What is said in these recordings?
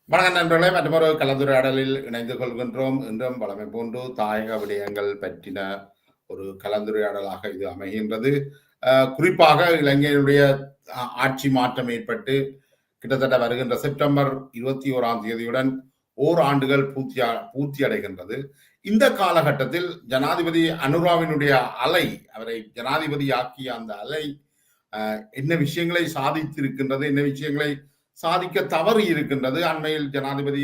வணக்கம் நண்பர்களே, மற்றொரு கலந்துரையாடலில் இணைந்து கொள்கின்றோம். இன்றும் வழமை போன்று தாயக விடயங்கள் பற்றின ஒரு கலந்துரையாடலாக இது அமைகின்றது. குறிப்பாக இலங்கையினுடைய ஆட்சி மாற்றம் ஏற்பட்டு கிட்டத்தட்ட வருகின்ற செப்டம்பர் 21ஆம் தேதியுடன் ஓராண்டுகள் பூர்த்தி அடைகின்றது. இந்த காலகட்டத்தில் ஜனாதிபதி அனுராவினுடைய அலை, அவரை ஜனாதிபதியாக்கிய அந்த அலை என்ன விஷயங்களை சாதித்திருக்கின்றது, என்ன விஷயங்களை சாதிக்க தவறு இருக்கின்றது. அண்மையில் ஜனாதிபதி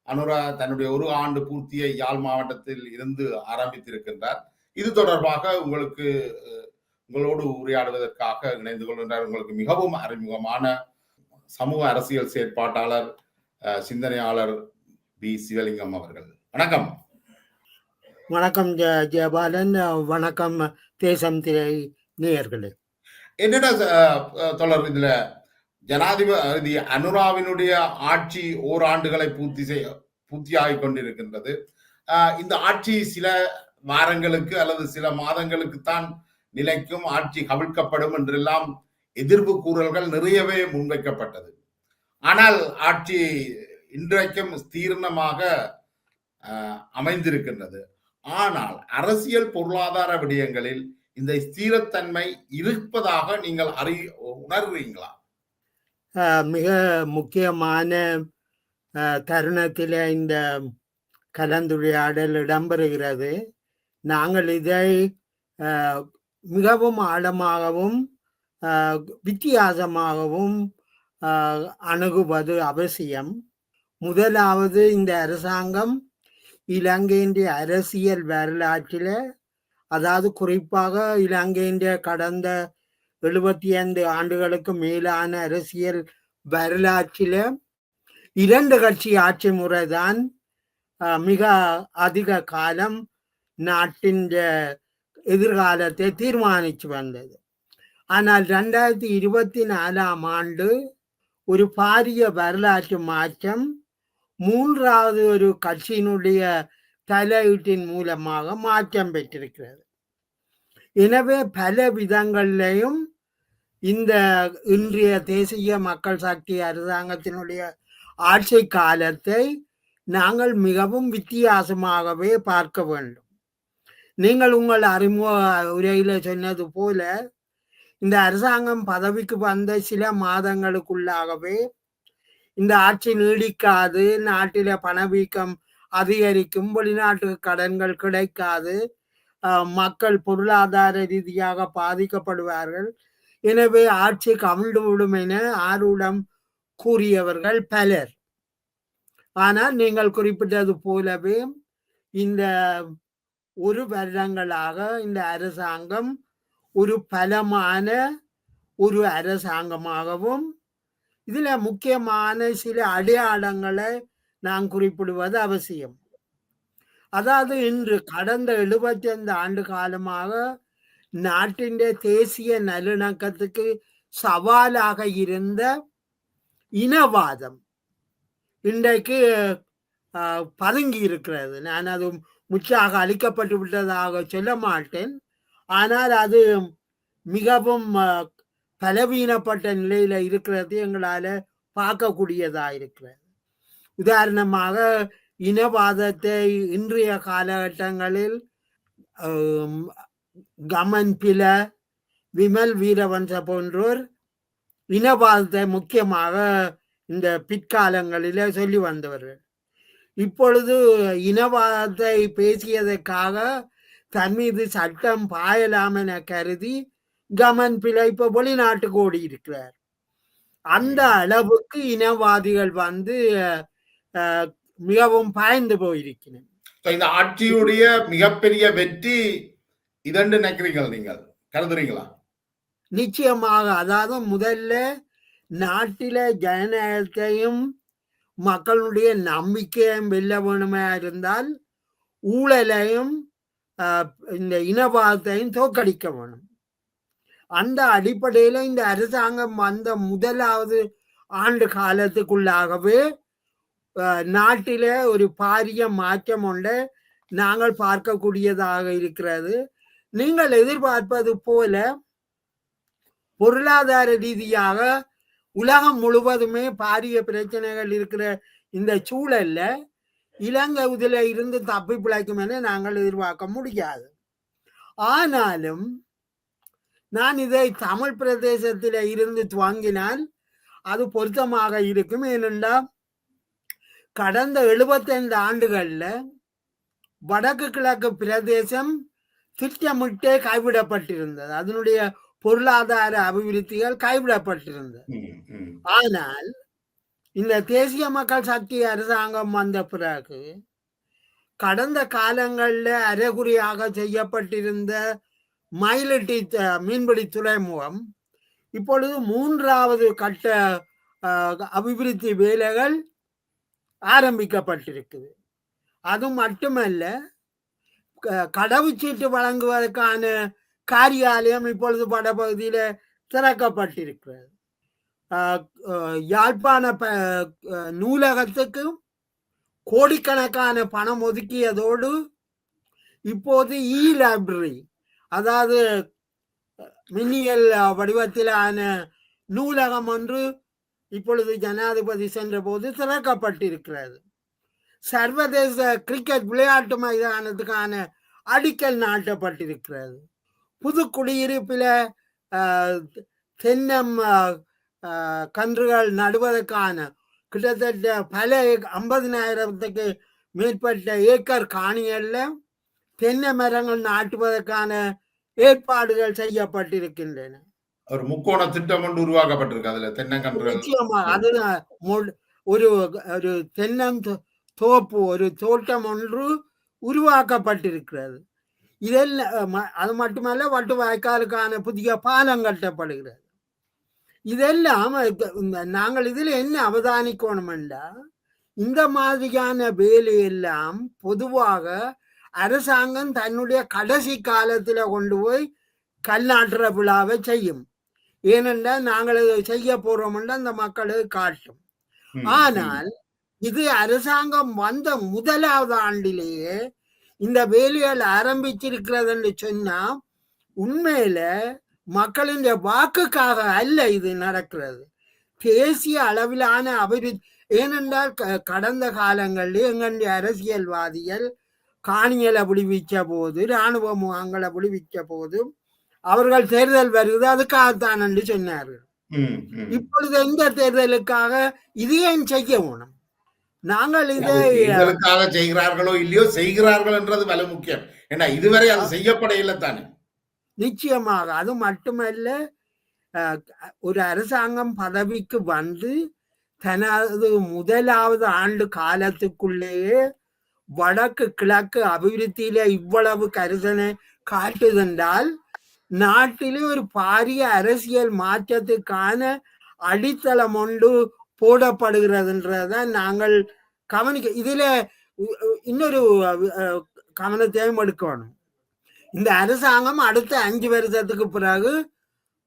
அனுரா தன்னுடைய ஒரு ஆண்டு பூர்த்தியை யாழ் மாவட்டத்தில் இருந்து ஆரம்பித்திருக்கின்றார். இது தொடர்பாக உங்களோடு உரையாடுவதற்காக இணைந்து கொள்கின்றார் உங்களுக்கு மிகவும் அறிமுகமான சமூக அரசியல் செயற்பாட்டாளர், சிந்தனையாளர் பி சிவலிங்கம் அவர்கள். வணக்கம். வணக்கம் ஜெயபாலன். வணக்கம் தேசம் திரை நேயர்களே. என்னடா தொடர், இதுல ஜனாதிபதி அனுராவினுடைய ஆட்சி ஓராண்டுகளை பூர்த்தியாகிக் கொண்டிருக்கின்றது. இந்த ஆட்சி சில வாரங்களுக்கு அல்லது சில மாதங்களுக்குத்தான் நிலைக்கும், ஆட்சி கவிழ்க்கப்படும் என்றெல்லாம் எதிர்ப்பு கூறல்கள் நிறையவே முன்வைக்கப்பட்டது. ஆனால் ஆட்சி இன்றைக்கும் ஸ்தீர்ணமாக அமைந்திருக்கின்றது. ஆனால் அரசியல் பொருளாதார விடயங்களில் இந்த ஸ்திரத்தன்மை இருப்பதாக நீங்கள் உணர்றீங்களா? மிக முக்கியமான தருணத்தில் இந்த கலந்துரையாடல் இடம்பெறுகிறது. நாங்கள் இதை மிகவும் ஆழமாகவும் வித்தியாசமாகவும் அணுகுவது அவசியம். முதலாவது, இந்த அரசாங்கம் இலங்கையின் அரசியல் வரலாற்றில், அதாவது குறிப்பாக இலங்கையின் கடந்த 75 ஆண்டுகளுக்கு மேலான அரசியல் வரலாற்றில் 2 கட்சி ஆட்சி முறைதான் மிக அதிக காலம் நாட்டின் எதிர்காலத்தை தீர்மானித்து வந்தது. ஆனால் 2024ஆம் ஆண்டு ஒரு பாரிய வரலாற்று மாற்றம் 3வது ஒரு கட்சியினுடைய தலையீட்டின் மூலமாக மாற்றம் பெற்றிருக்கிறது. எனவே பல விதங்களிலையும் இந்த இன்றைய தேசிய மக்கள் சக்தி அரசாங்கத்தினுடைய ஆட்சி காலத்தை நாங்கள் மிகவும் வித்தியாசமாகவே பார்க்க வேண்டும். நீங்கள் உங்கள் அறிமுக உரையில சொன்னது போல, இந்த அரசாங்கம் பதவிக்கு வந்த சில மாதங்களுக்குள்ளாகவே இந்த ஆட்சி நீடிக்காது, நாட்டில பணவீக்கம் அதிகரிக்கும், வெளிநாட்டு கடன்கள் கிடைக்காது, மக்கள் பொருளாதார ரீதியாக பாதிக்கப்படுவார்கள், எனவே ஆட்சி கவிழ்ந்துவிடும் என ஆரூடம் கூறியவர்கள் பலர். ஆனால் நீங்கள் குறிப்பிட்டது போலவே இந்த ஒரு வருடங்களாக இந்த அரசாங்கம் ஒரு பலமான ஒரு அரசாங்கமாகவும், இதுல முக்கியமான சில அடையாளங்களை நான் குறிப்பிடுவது அவசியம். அதாவது இன்று கடந்த 75 ஆண்டு காலமாக நாட்டின் தேசிய நல்லிணக்கத்துக்கு சவாலாக இருந்த இனவாதம் இன்றைக்கு பதுங்கி இருக்கிறது. நான் அது முற்றாக அழிக்கப்பட்டு விட்டதாக சொல்ல மாட்டேன், ஆனால் அது மிகவும் பலவீனப்பட்ட நிலையில இருக்கிறது எங்களால பார்க்கக்கூடியதா இருக்கிறது. உதாரணமாக, இனவாதத்தை இன்றைய காலகட்டங்களில் கமன் பில, விமல் வீரவன்ச போன்றோர் இனவாதத்தை முக்கியமாக இந்த பிற்காலங்களில சொல்லி வந்தவர்கள். இப்பொழுது இனவாதத்தை பேசியதற்காக தன் மீது சட்டம் பாயலாம் என கருதி கமன் பில இப்ப வெளிநாட்டுக்கு ஓடி இருக்கிறார். அந்த அளவுக்கு இனவாதிகள் வந்து மிகவும் பாய்ந்து போயிருக்கிறேன். இந்த ஆட்சியுடைய மிகப்பெரிய வெற்றி இதென்று நினைக்கிறீங்க, நீங்கள் கருதுறீங்களா? நிச்சயமாக. அதாவது முதல்ல நாட்டில ஜனநாயகத்தையும் மக்களுடைய நம்பிக்கையும் வெல்ல வேணுமா இருந்தால் ஊழலையும் இந்த இனவாதத்தையும் தோற்கடிக்க வேணும். அந்த அடிப்படையில இந்த அரசாங்கம் வந்த முதலாவது ஆண்டு காலத்துக்குள்ளாகவே நாட்டில ஒரு பாரிய மாற்றம் ஒன்றை நாங்கள் பார்க்கக்கூடியதாக இருக்கிறது. நீங்கள் எதிர்பார்ப்பது போல பொருளாதார ரீதியாக உலகம் முழுவதுமே பாரிய பிரச்சனைகள் இருக்கிற இந்த சூழல்ல இலங்கை இதில் இருந்து தப்பி பிழைக்கும் என நாங்கள் எதிர்பார்க்க முடியாது. ஆனாலும் நான் இதை தமிழ் பிரதேசத்தில் இருந்து துவங்கினால் அது பொருத்தமாக இருக்கும். ஏனென்றால் கடந்த 75 ஆண்டுகள்ல வடக்கு கிழக்கு பிரதேசம் திட்டமிட்டே கைவிடப்பட்டிருந்தது. அதனுடைய பொருளாதார அபிவிருத்திகள் கைவிடப்பட்டிருந்தது. ஆனால் இந்த தேசிய மக்கள் சக்தி அரசாங்கம் வந்த பிறகு கடந்த காலங்களில் அரைகுறையாக செய்யப்பட்டிருந்த மயிலட்டி மீன்பிடி துறைமுகம் இப்பொழுது 3வது கட்ட அபிவிருத்தி வேலைகள் ஆரம்பிக்கப்பட்டிருக்குது. அது மட்டுமல்ல, கடவுச்சீட்டு வழங்குவதற்கான காரியாலயம் இப்பொழுது வடபகுதியில் திறக்கப்பட்டிருக்கிறது. யாழ்ப்பாண நூலகத்துக்கு கோடிக்கணக்கான பணம் ஒதுக்கியதோடு இப்போது லைப்ரரி, அதாவது மின்னியல் வடிவத்திலான நூலகம் ஒன்று இப்பொழுது ஜனாதிபதி சென்ற போது திறக்கப்பட்டிருக்கிறது. சர்வதேச கிரிக்கெட் விளையாட்டு மைதானத்துக்கான அடிக்கல் நாட்டப்பட்டிருக்கிறது. புது குடியிருப்பில் தென்னம் கன்றுகள் நடுவதற்கான கிட்டத்தட்ட பல 50,000த்துக்கு மேற்பட்ட ஏக்கர் காணிகள்ல தென்னை மரங்கள் நாட்டுவதற்கான ஏற்பாடுகள் செய்யப்பட்டிருக்கின்றன. ஒரு முக்கோண திட்டம் ஒன்று உருவாக்கப்பட்டிருக்கு. அதுல தென்னங்கன்றுகள் நிச்சயமாக அது ஒரு ஒரு தென்னம் தோப்பு, ஒரு தோட்டம் ஒன்று உருவாக்கப்பட்டிருக்கிறது. இதெல்லாம் அது மட்டுமல்ல, வட்டு வாய்க்காலுக்கான புதிய பாலம் கட்டப்படுகிறது. இதெல்லாம் நாங்கள் இதில் என்ன அவதானிக்கணும்டா, இந்த மாதிரியான வேலையெல்லாம் பொதுவாக அரசாங்கம் தன்னுடைய கடைசி காலத்துல கொண்டு போய் கல்நாட்டுற விழாவை செய்யும். ஏனென்றால் நாங்கள் செய்ய போறோம்னா அந்த மக்களுக்கு காட்டும். ஆனால் இது அரசாங்கம் வந்த 1வது ஆண்டிலேயே இந்த வேலைகள் ஆரம்பிச்சிருக்கிறது என்று சொன்னா உண்மையில மக்களின் வாக்குக்காக அல்ல இது நடக்கிறது, தேசிய அளவிலான அபிவிருத்தி. ஏனென்றால் கடந்த காலங்களில் எங்களுடைய அரசியல்வாதிகள் காணிகளை விடுவிச்ச போது, இராணுவ முகாம்களை விடுவிச்ச போது அவர்கள் தேர்தல் வருவது அதுக்காகத்தான் என்று சொன்னார்கள். இப்பொழுது எந்த தேர்தலுக்காக இது ஏன் செய்ய வேணும்? நாங்கள் இதை செய்கிறார்களோ இல்லையோ, செய்கிறார்கள் என்றது வல முக்கியம். ஏன்னா இதுவரை அது செய்யப்பட இல்லை தானே. நிச்சயமாக. அது மட்டுமல்ல, ஒரு அரசாங்கம் பதவிக்கு வந்து தனது 1வது ஆண்டு காலத்துக்குள்ளேயே வடக்கு கிழக்கு அபிவிருத்தியில இவ்வளவு கருதனை காட்டுதென்றால் நாட்டிலே ஒரு பாரிய அரசியல் மாற்றத்துக்கான அடித்தளம் ஒன்று போடப்படுகிறதுன்றதான் நாங்கள் கவனிக்க. இதுல இன்னொரு கவனத்தையும் எடுக்கணும். இந்த அரசாங்கம் அடுத்த 5 வருஷத்துக்கு பிறகு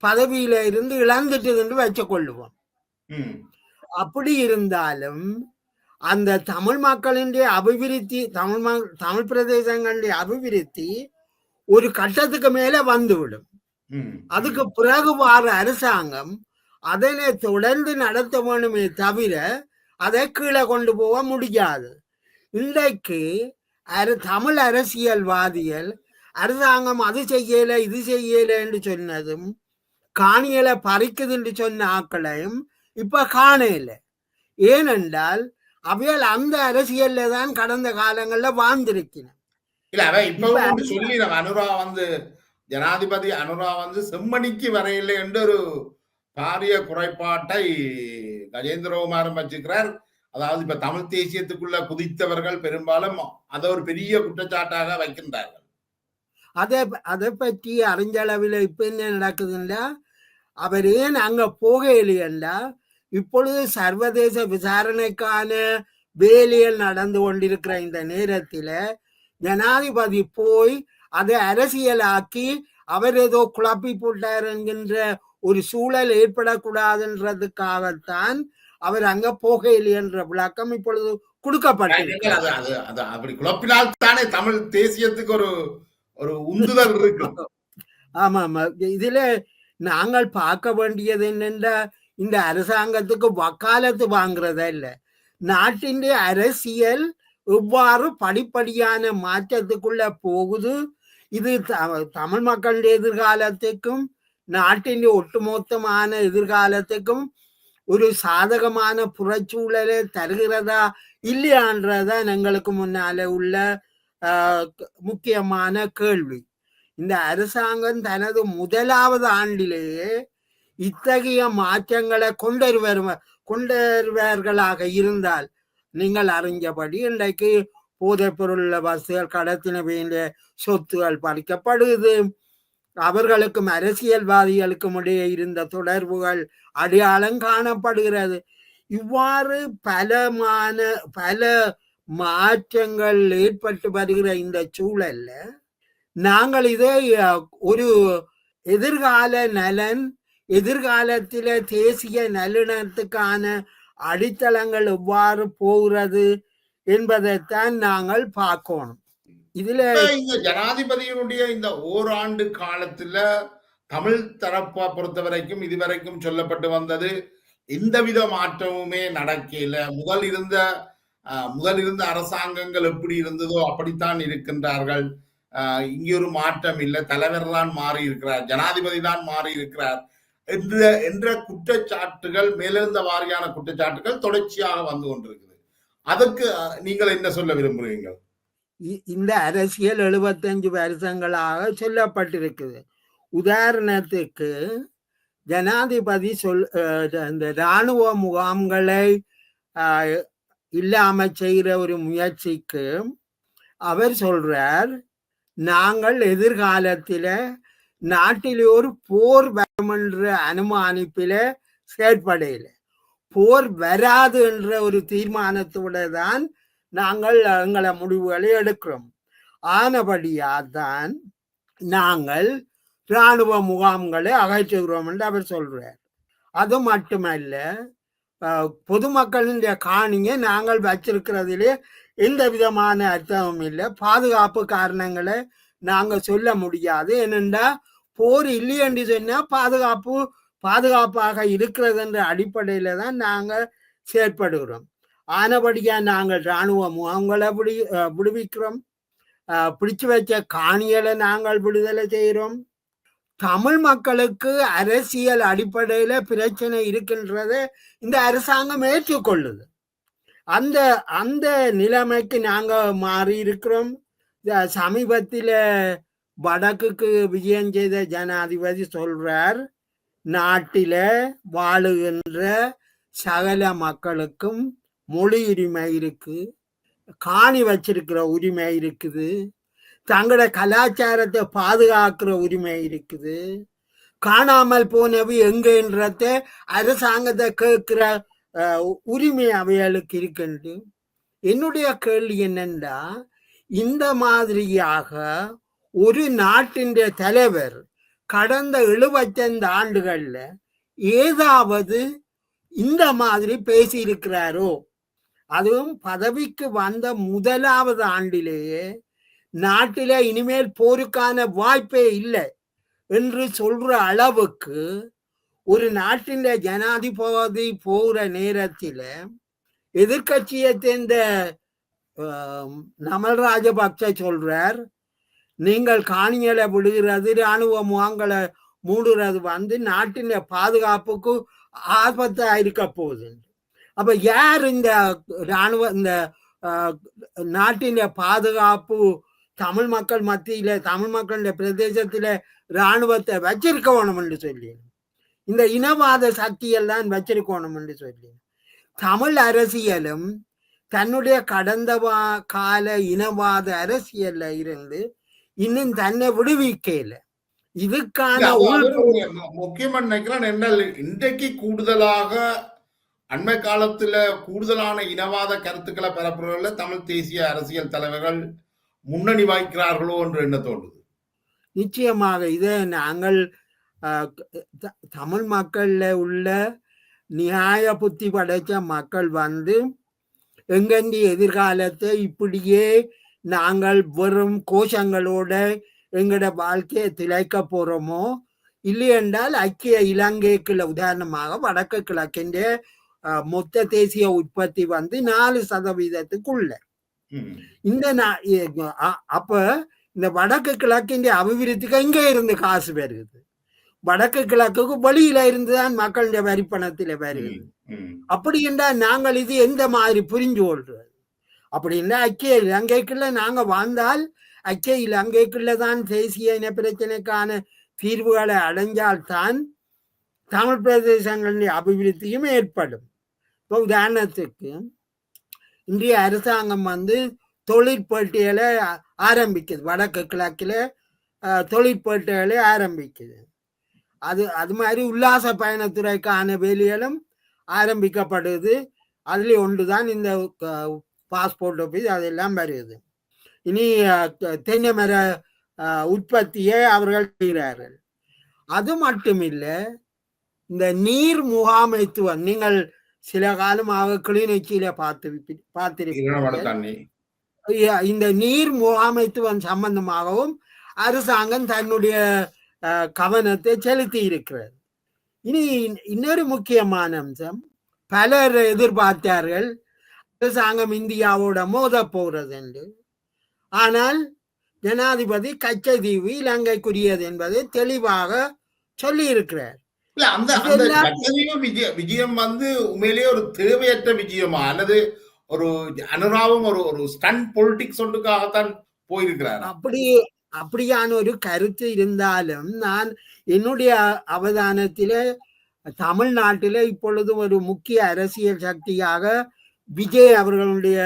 பதவியில இருந்து இழந்துட்டு என்று வச்சு கொள்ளுவோம். அப்படி இருந்தாலும் அந்த தமிழ் மக்களினுடைய அபிவிருத்தி, தமிழ் பிரதேசங்களுடைய அபிவிருத்தி ஒரு கட்டத்துக்கு மேல வந்துவிடும். அதுக்கு பிறகு வார அரசாங்கம் அதனை தொடர்ந்து நடத்த வேணுமே தவிர அதை கீழே கொண்டு போக முடியாது. இன்றைக்கு தமிழ் அரசியல்வாதிகள் அரசாங்கம் அது செய்யல இது செய்யல என்று சொன்னதும், காணிகளை பறிக்குது என்று சொன்ன ஆக்களையும் இப்ப காணல. ஏனென்றால் அவையால் அந்த அரசியல்ல தான் கடந்த காலங்கள்ல வாழ்ந்திருக்கிறேன். இல்ல அவ இப்ப சொல்லி அனுரா வந்து ஜனாதிபதி அனுரா வந்து செம்மணிக்கு வரையில்லை என்று ஒரு பாரிய குறைபாட்டை கஜேந்திரகுமாரும் வச்சுக்கிறார். அதாவது இப்ப தமிழ் தேசியத்துக்குள்ள குதித்தவர்கள் பெரும்பாலும் அதை ஒரு பெரிய குற்றச்சாட்டாக வைக்கின்றார்கள். அதை பற்றி அறிஞ்சளவில் இப்ப என்ன நடக்குதுன்னா, அவர் ஏன் அங்க போகலையென்றா இப்பொழுது சர்வதேச விசாரணைக்கான வேலைகள் நடந்து கொண்டிருக்கிற இந்த நேரத்துல ஜனாதிபதி போய் அதை அரசியலாக்கி அவர் ஏதோ குழப்பி போட்டார் என்கின்ற ஒரு சூழல் ஏற்படக்கூடாதுன்றதுக்காகத்தான் அவர் அங்க போகையில் என்ற விளக்கம் இப்பொழுது கொடுக்கப்பட்டிருக்கிறது. அப்படி குழப்பினால் தானே தமிழ் தேசியத்துக்கு ஒரு ஒரு உந்துதல் இருக்கு. ஆமா ஆமா. இதுல நாங்கள் பார்க்க வேண்டியது என்னென்ற, இந்த அரசாங்கத்துக்கு வக்காலத்து வாங்குறதா இல்ல, நாட்டின் அரசியல் எவ்வாறு படிப்படியான மாற்றத்துக்குள்ள போகுது, இது தமிழ் மக்களுடைய எதிர்காலத்துக்கும் நாட்டின் ஒட்டுமொத்தமான எதிர்காலத்துக்கும் ஒரு சாதகமான புறச்சூழலை தருகிறதா இல்லையான்றதான் எங்களுக்கு முன்னால உள்ள முக்கியமான கேள்வி. இந்த அரசாங்கம் தனது முதலாவது ஆண்டிலேயே இத்தகைய மாற்றங்களை கொண்டருவார்களாக இருந்தால், நீங்கள் அறிஞ்சபடி இன்றைக்கு போதைப் பொருள் வசதிகள் கடத்தின வேண்டிய சொத்துகள் பறிக்கப்படுது, அவர்களுக்கும் அரசியல்வாதிகளுக்கும் இடையே இருந்த தொடர்புகள் அடையாளம் காணப்படுகிறது. இவ்வாறு பல மாற்றங்கள் ஏற்பட்டு வருகிற இந்த சூழல்ல நாங்கள் இதை ஒரு எதிர்கால நலன், எதிர்காலத்தில தேசிய நல்லிணத்துக்கான அடித்தளங்கள் எவ்வாறு போகிறது என்பதைத்தான் நாங்கள் பார்க்கணும். இதுல இந்த ஜனாதிபதியினுடைய இந்த ஓராண்டு காலத்துல தமிழ் தரப்பை பொறுத்த வரைக்கும் இதுவரைக்கும் சொல்லப்பட்டு வந்தது எந்தவித மாற்றமுமே நடக்கல. முதல் இருந்த அரசாங்கங்கள் எப்படி இருந்ததோ அப்படித்தான் இருக்கின்றார்கள். இங்கே ஒரு மாற்றம் இல்லை, தலைவர் தான் மாறி இருக்கிறார், ஜனாதிபதி தான் மாறி இருக்கிறார் என்ற குற்றச்சாட்டுகள், மேலிருந்த வாரியான குற்றச்சாட்டுகள் தொடர்ச்சியாக வந்து கொண்டிருக்குது. அதற்கு நீங்கள் என்ன சொல்ல விரும்புகிறீர்கள்? இந்த அரசியல் 75 வருஷங்களாக சொல்லப்பட்டிருக்குது. உதாரணத்துக்கு ஜனாதிபதி இந்த இராணுவ முகாம்களை இல்லாம செய்கிற ஒரு முயற்சிக்கு அவர் சொல்றார், நாங்கள் எதிர்காலத்தில நாட்டிலே ஒரு போர் வரும் என்ற அனுமானிப்பில செயற்படையில, போர் வராது என்ற ஒரு தீர்மானத்தோட தான் நாங்கள் எங்களை முடிவுகளை எடுக்கிறோம். ஆனபடியாதான் நாங்கள் இராணுவ முகாம்களை அகற்றுகிறோம் என்று அவர் சொல்றார். அது மட்டுமல்ல, பொதுமக்களின் காணியை நாங்கள் வச்சிருக்கிறதிலே எந்த விதமான அர்த்தமும் இல்லை, பாதுகாப்பு காரணங்களை நாங்கள் சொல்ல முடியாது. ஏனென்றா போர் இல்லை என்று சொன்னா பாதுகாப்பாக இருக்கிறது என்ற அடிப்படையில தான் நாங்கள் செயற்படுகிறோம். ஆனபடியா நாங்கள் இராணுவ முகாம்களை விடுவிக்கிறோம், பிடிச்சு வச்ச காணிகளை நாங்கள் விடுதலை செய்கிறோம். தமிழ் மக்களுக்கு அரசியல் அடிப்படையில பிரச்சனை இருக்கின்றதை இந்த அரசாங்கம் ஏற்றுக்கொள்ளுது. அந்த நிலைமைக்கு நாங்க மாறி இருக்கிறோம். சமீபத்தில வடக்குக்கு விஜயம் செய்த ஜனாதிபதி சொல்றார், நாட்டில வாழுகின்ற சகல மக்களுக்கும் மொழி உரிமை இருக்கு, காணி வச்சிருக்கிற உரிமை இருக்குது, தங்களோட கலாச்சாரத்தை பாதுகாக்கிற உரிமை இருக்குது, காணாமல் போனவை எங்கன்றத அரசாங்கத்தை கேட்கிற உரிமை அவைகளுக்கு இருக்கின்ற. என்னுடைய கேள்வி என்னன்னா, இந்த மாதிரியாக ஒரு நாட்டின் தலைவர் கடந்த 75 ஆண்டுகள்ல ஏதாவது இந்த மாதிரி பேசி இருக்கிறாரோ? அதுவும் பதவிக்கு வந்த முதலாவது ஆண்டிலேயே நாட்டில இனிமேல் போருக்கான வாய்ப்பே இல்லை என்று சொல்ற அளவுக்கு ஒரு நாட்டின் ஜனாதிபதி போகிற நேரத்தில் எதிர்கட்சியை சேர்ந்த நமல் ராஜபக்ச சொல்றார், நீங்கள் காணிகளை விடுகிறது, இராணுவ முகாம்களை மூடுறது நாட்டின் பாதுகாப்புக்கு ஆபத்தா இருக்க போகுது. அப்ப யார் இந்த இந்த நாட்டின் பாதுகாப்பு தமிழ் மக்கள் மத்தியில, தமிழ் மக்களுடைய பிரதேசத்தில இராணுவத்தை வச்சிருக்கணும் என்று சொல்லி, இந்த இனவாத சக்தியெல்லாம் வச்சிருக்கணும் என்று சொல்லி, தமிழ் அரசியலும் தன்னுடைய கடந்த கால இனவாத அரசியல்ல இருந்து இன்னும் தன்னை விடுவிக்கல. இதுக்கான முக்கியமான நினைக்கிறேன் என்றால், இன்றைக்கு கூடுதலாக அண்மை காலத்துல கூடுதலான இனவாத கருத்துக்களை பரப்புறதுல தமிழ் தேசிய அரசியல் தலைவர்கள் முன்னணி வாய்க்கிறார்களோ என்று என்ன தோன்றுது. நிச்சயமாக இதை நாங்கள் தமிழ் மக்கள்ல உள்ள நியாய புத்தி படைச்ச மக்கள் எங்கெந்தி எதிர்காலத்தை இப்படியே நாங்கள் வெறும் கோஷங்களோட எங்களோட வாழ்க்கையை திளைக்க போறோமோ இல்லை என்றால் ஐக்கிய இலங்கைக்குள்ள, உதாரணமாக வடக்கு கிழக்கின்ற மொத்த தேசிய உற்பத்தி வந்து 4%. இந்த அப்ப இந்த வடக்கு கிழக்கின் அபிவிருத்திக்கு எங்க இருந்து காசு வருது? வடக்கு கிழக்குக்கு வெளியில இருந்துதான் மக்களுடைய வரிப்பணத்தில வருது. அப்படி என்றால் நாங்கள் இது எந்த மாதிரி புரிஞ்சு கொள்றது? அப்படின்னா ஐக்கிய இலங்கைக்குள்ள நாங்க வாழ்ந்தால் ஐக்கிய இலங்கைக்குள்ள தான் தேசிய இன பிரச்சனைக்கான தீர்வுகளை அடைஞ்சால்தான் தமிழ் பிரதேசங்களின் அபிவிருத்தியும் ஏற்படும். இப்போ உதாரணத்துக்கு இன்றைய அரசாங்கம் வந்து தொழிற்பேட்டைகளை ஆரம்பிக்குது, வடக்கு கிழக்கில் தொழிற்பேட்டைகளை ஆரம்பிக்குது. அது மாதிரி உல்லாச பயணத்துறைக்கான வேலைகளும் ஆரம்பிக்கப்படுது. அதுல ஒன்றுதான் இந்த பாஸ்போர்ட் ஆஃபீஸ், அதெல்லாம் வருது. இனி தென்னை மர உற்பத்தியை அவர்கள் செய்கிறார்கள். அது மட்டுமில்லை, இந்த நீர் முகாமைத்துவம் நீங்கள் சில காலமாக கிளிநொச்சியில பார்த்திருப்பீங்க. இந்த நீர் முகாமைத்துவம் சம்பந்தமாகவும் அரசாங்கம் தன்னுடைய கவனத்தை செலுத்தி இருக்கிறது. இனி இன்னொரு முக்கியமான அம்சம், பலர் எதிர்பார்த்தார்கள் அரசாங்கம் இந்தியாவோட மோத போகிறது என்று. ஆனால் ஜனாதிபதி கச்சதீவு இலங்கைக்குரியது என்பதை தெளிவாக சொல்லி இருக்கிறார். இல்ல அந்த விஜயம் வந்து உண்மையிலேயே ஒரு தேவையற்ற விஜயமா அல்லது ஒரு அனுராவும் ஒரு ஸ்டண்ட் பொலிட்டிக்ஸ் ஒன்றுக்காகத்தான் போயிருக்கிறார்? அப்படியான ஒரு கருத்து இருந்தாலும் நான் என்னுடைய அவதானத்தில தமிழ்நாட்டில இப்பொழுது ஒரு முக்கிய அரசியல் சக்தியாக விஜய் அவர்களுடைய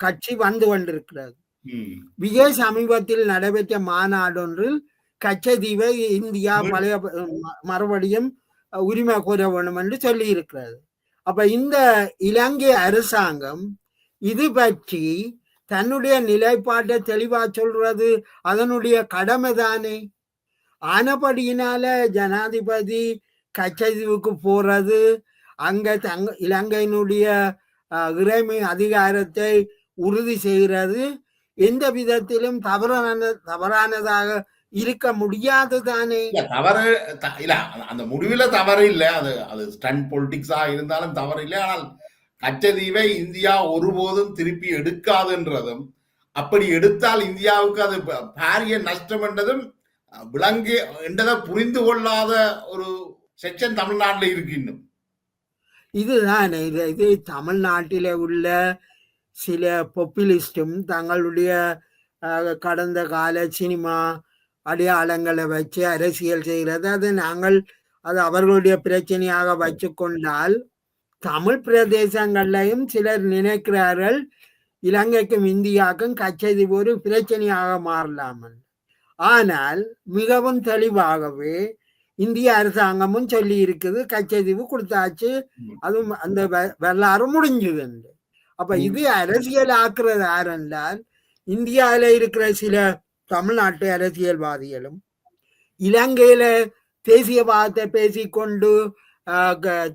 கட்சி வந்து கொண்டிருக்கிறது. விஜய் சமீபத்தில் நடைபெற்ற மாநாடு ஒன்றில் கச்சதீவை இந்தியா மறுபடியும் உரிமை கோர வேண்டும் என்று சொல்லி இருக்கிறது. அப்ப இந்த இலங்கை அரசாங்கம் இது பற்றி தன்னுடைய நிலைப்பாட்டை தெளிவா சொல்றது அதனுடைய கடமை தானே. ஆனபடியினால ஜனாதிபதி கச்சதீவுக்கு போறது, அங்க இலங்கையினுடைய இறைமை அதிகாரத்தை உறுதி செய்கிறது எந்த விதத்திலும் தவறானதாக இருக்க முடியாது தானே. தவறு இல்ல, அந்த முடிவுல தவறு இல்லை, அது ஸ்டண்ட் பொலிட்டிக்ஸா இருந்தாலும் தவறு இல்லை. ஆனால் கச்சதீவை இந்தியா ஒருபோதும் திருப்பி எடுக்காதுன்றதும், அப்படி எடுத்தால் இந்தியாவுக்கு அது பாரிய நஷ்டம் என்றதும் விளங்கு என்றதை புரிந்து கொள்ளாத ஒரு செக்ஷன் தமிழ்நாட்டில் இருக்கு. இன்னும் இதுதான் இது தமிழ்நாட்டில உள்ள சில பொப்புலிஸ்டும் தங்களுடைய கடந்த கால சினிமா அடையாளங்களை வச்சு அரசியல் செய்கிறது. அது அவர்களுடைய பிரச்சனையாக வச்சு கொண்டால் தமிழ் பிரதேசங்களையும் சிலர் நினைக்கிறார்கள் இலங்கைக்கும் இந்தியாவுக்கும் கச்சதீவு ஒரு பிரச்சனையாக மாறலாமல். ஆனால் மிகவும் தெளிவாகவே இந்திய அரசாங்கமும் சொல்லி இருக்குது கச்சதீவு கொடுத்தாச்சு, அதுவும் அந்த வரலாறு முடிஞ்சுது என்று. அப்ப இது அரசியல் ஆக்குறது யார் என்றால் இந்தியாவில இருக்கிற சில தமிழ்நாட்டு அரசியல்வாதிகளும் இலங்கையில தேசியவாதத்தை பேசிக்கொண்டு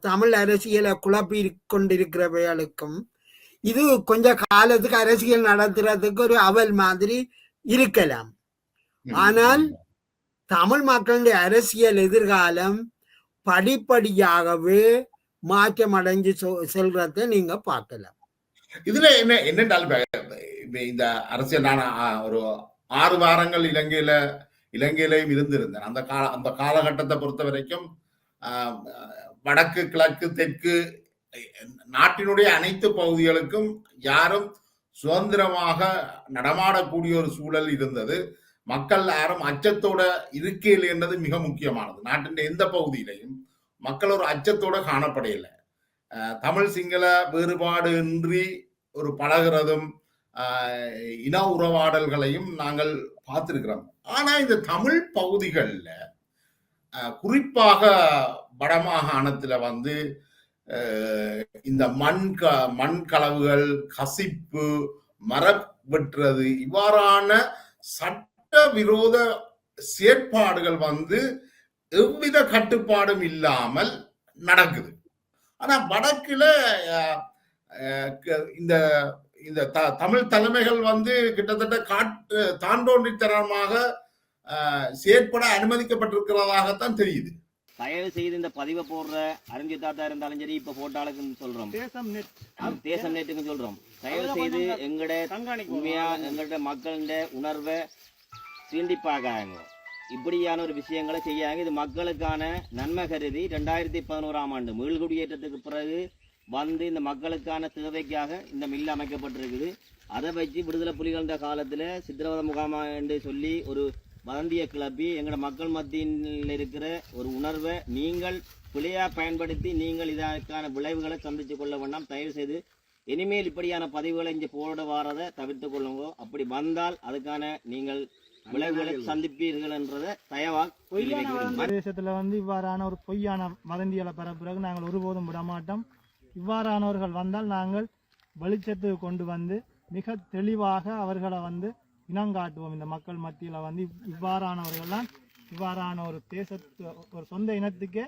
தமிழ் அரசியலை குழப்பி கொண்டிருக்கிறவர்களுக்கும் இது கொஞ்ச காலத்துக்கு அரசியல் நடத்துறதுக்கு ஒரு அவல் மாதிரி இருக்கலாம். ஆனால் தமிழ் மக்களுடைய அரசியல் எதிர்காலம் படிப்படியாகவே மாற்றம் அடைஞ்சு செல்றதை நீங்க பார்க்கலாம். இதுல என்னென்றால் இந்த அரசியல் நான் ஒரு 6 வாரங்கள் இலங்கையிலையும் இருந்திருந்தேன். அந்த காலகட்டத்தை பொறுத்த வரைக்கும் வடக்கு கிழக்கு தெற்கு நாட்டினுடைய அனைத்து பகுதிகளுக்கும் யாரும் சுதந்திரமாக நடமாடக்கூடிய ஒரு சூழல் இருந்தது. மக்கள் யாரும் அச்சத்தோட இருக்கையில் என்றது மிக முக்கியமானது. நாட்டின் எந்த பகுதியிலையும் மக்கள் ஒரு அச்சத்தோட காணப்படையில்லை. தமிழ் சிங்கள வேறுபாடு இன்றி ஒரு பழகிறதும் இன உறவாடல்களையும் நாங்கள் பார்த்திருக்கிறோம். ஆனா இந்த தமிழ் பகுதிகளில் குறிப்பாக வடமாகாணத்துல வந்து இந்த மண் களவுகள், கசிப்பு, மரம் வெட்டுறது இவ்வாறான சட்ட விரோத செயற்பாடுகள் வந்து எவ்வித கட்டுப்பாடும் இல்லாமல் நடக்குது. ஆனா வடக்குல இந்த இந்த தமிழ் தலைமைகள் வந்து கிட்டத்தட்ட தாண்டோண்டித்தனமாக செயற்பட அனுமதிக்கப்பட்டிருக்கிறதாகத்தான் தெரியுது. தயவு செய்து இந்த பதிவை போடுற அறிஞ்சித்தாத்தா இருந்தாலும் சரி, இப்ப போட்டாளுக்குன்னு சொல்றோம், தேசம் நெட்டுன்னு சொல்றோம், தயவு செய்து எங்கட உண்மையா எங்கள்ட மக்களோட உணர்வை சீண்டிப்பாக்காங்க. இப்படியான ஒரு விஷயங்களை செய்யாங்க. இது மக்களுக்கான நன்மை கருதி 2011ஆம் ஆண்டு மீள்குடியேற்றத்துக்கு பிறகு வந்து இந்த மக்களுக்கான தேவைக்காக இந்த மில் அமைக்கப்பட்டிருக்குது. அதை வச்சு விடுதலை புலிகள காலத்தில் சித்திரவதை முகாமா என்று சொல்லி ஒரு வதந்தியை கிளப்பி எங்களோட மக்கள் மத்தியில் இருக்கிற ஒரு உணர்வை நீங்கள் பிழையா பயன்படுத்தி நீங்கள் இதற்கான விளைவுகளை சந்தித்து கொள்ள வேண்டாம். தயவு செய்து இனிமேல் இப்படியான பதிவுகளை இங்கே போட வாரதை தவிர்த்து கொள்ளுங்க. அப்படி வந்தால் அதுக்கான நீங்கள் விளைவுகளை சந்திப்பீர்கள் என்றதை தயவாக பிரதேசத்துல இவ்வாறான ஒரு பொய்யான வதந்திகளை பெற பிறகு நாங்கள் ஒருபோதும் விட மாட்டோம். இவ்வாறானவர்கள் வந்தால் நாங்கள் வெளிச்சத்துக்கு கொண்டு வந்து மிக தெளிவாக அவர்களை இனங்காட்டுவோம். இந்த மக்கள் மத்தியில் இவ்வாறானவர்கள்லாம் இவ்வாறான ஒரு ஒரு சொந்த இனத்துக்கே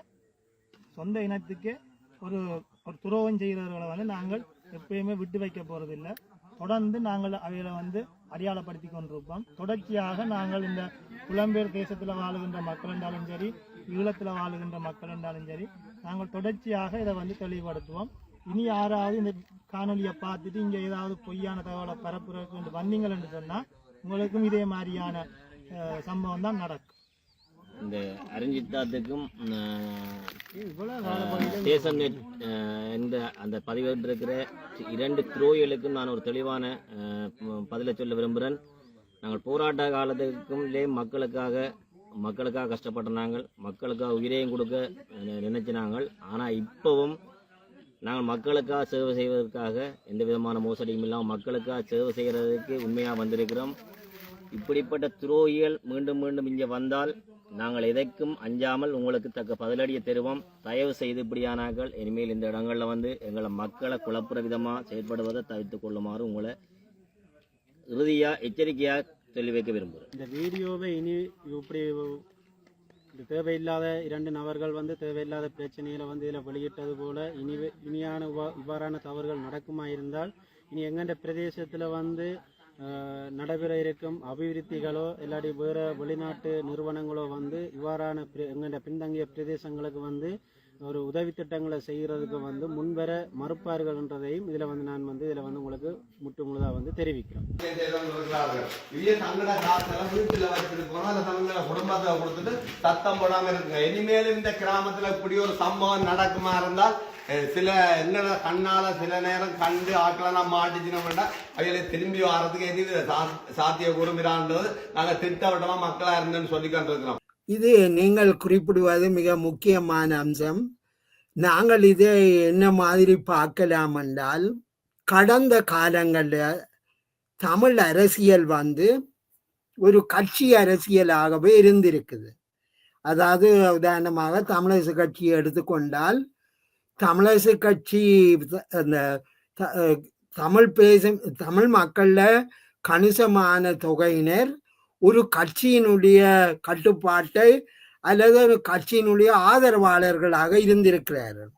ஒரு துரோகம் செய்கிறவர்களை நாங்கள் எப்பயுமே விட்டு வைக்க போறதில்லை. தொடர்ந்து நாங்கள் அவைகளை அடையாளப்படுத்தி கொண்டிருப்போம். தொடர்ச்சியாக நாங்கள் இந்த புலம்பெயர் தேசத்தில் வாழுகின்ற மக்கள் என்றாலும் சரி, ஈழத்தில் வாழுகின்ற மக்கள் என்றாலும் சரி, நாங்கள் தொடர்ச்சியாக இதை தெளிவுபடுத்துவோம். இனி யாராவது இந்த காணொலியை பார்த்துட்டு இங்கே ஏதாவது பொய்யான தகவலை பரப்புறதுக்கு வந்தீங்கள் என்று சொன்னால் உங்களுக்கும் இதே மாதிரியான சம்பவம் தான் நடக்கும். இந்த அறிஞ்சித்தாத்துக்கும் தேசம் நெட் என்ற அந்த பதிவிட்டிருக்கிற 2 துரோகிகளுக்கும் நான் ஒரு தெளிவான பதிலை சொல்ல விரும்புகிறேன். நாங்கள் போராட்ட காலத்துக்கும் மக்களுக்காக கஷ்டப்பட்ட நாங்கள், மக்களுக்காக உயிரையும் கொடுக்க நினைச்சினாங்கள். ஆனால் இப்போவும் நாங்கள் மக்களுக்காக சேவை செய்வதற்காக எந்த விதமான மோசடியும் இல்லாமல் மக்களுக்காக சேவை செய்கிறதுக்கு உண்மையாக வந்திருக்கிறோம். இப்படிப்பட்ட துரோகிகள் மீண்டும் மீண்டும் இங்கே வந்தால் நாங்கள் எதைக்கும் அஞ்சாமல் உங்களுக்கு தக்க பதிலடியை தருவோம். தயவு செய்து இப்படியானார்கள் இனிமேல் இந்த இடங்களில் எங்களை மக்களை குழப்புற விதமாக செயல்படுவதை தவிர்த்துக் கொள்ளுமாறு உங்களை இறுதியாக எச்சரிக்கையாக சொல்லி வைக்க விரும்புகிறேன். இந்த வீடியோவை இனி இப்படி தேவையில்லாத 2 நபர்கள் தேவையில்லாத பிரச்சனைகளை இதில் வெளியிட்டது போல இனியான இவ்வாறான தவறுகள் நடக்குமா இருந்தால் இனி எங்கெண்ட பிரதேசத்தில் நடைபெற இருக்கும் அபிவிருத்திகளோ இல்லாட்டி வேறு வெளிநாட்டு நிறுவனங்களோ இவ்வாறான எங்கெண்ட பின்தங்கிய பிரதேசங்களுக்கு ஒரு உதவி திட்டங்களை செய்கிறதுக்கு முன்வர மறுப்பார்கள் என்றதையும் இதில் நான் இதில் உங்களுக்கு முற்று முழுதாக தெரிவிக்கிறோம். குடும்பத்தை கொடுத்துட்டு சத்தம் போடாம இருக்குங்க. இனிமேலும் இந்த கிராமத்துல இப்படி ஒரு சம்பவம் நடக்குமா இருந்தால் சில எங்களோட கண்ணால சில நேரம் கண்டு ஆக்கலாம் மாட்டிச்சுன்னா அவைகளை திரும்பி வாரத்துக்கு எது சாத்திய கூறுகிறான்றது நாங்கள் திட்டவட்டமா மக்களா இருந்தேன்னு சொல்லிக்கொண்டிருக்கிறோம். இது நீங்கள் குறிப்பிடுவது மிக முக்கியமான அம்சம். நாங்கள் இதை என்ன மாதிரி பார்க்கலாம் என்றால், கடந்த காலங்களில் தமிழ் அரசியல் ஒரு கட்சி அரசியலாகவே இருந்திருக்குது. அதாவது உதாரணமாக தமிழரசு கட்சியை எடுத்துக்கொண்டால், தமிழரசு கட்சி அந்த தமிழ் மக்களில் கணிசமான தொகையினர் ஒரு கட்சியினுடைய கட்டுப்பாட்டை அல்லது ஒரு கட்சியினுடைய ஆதரவாளர்களாக இருந்திருக்கிறார்கள்.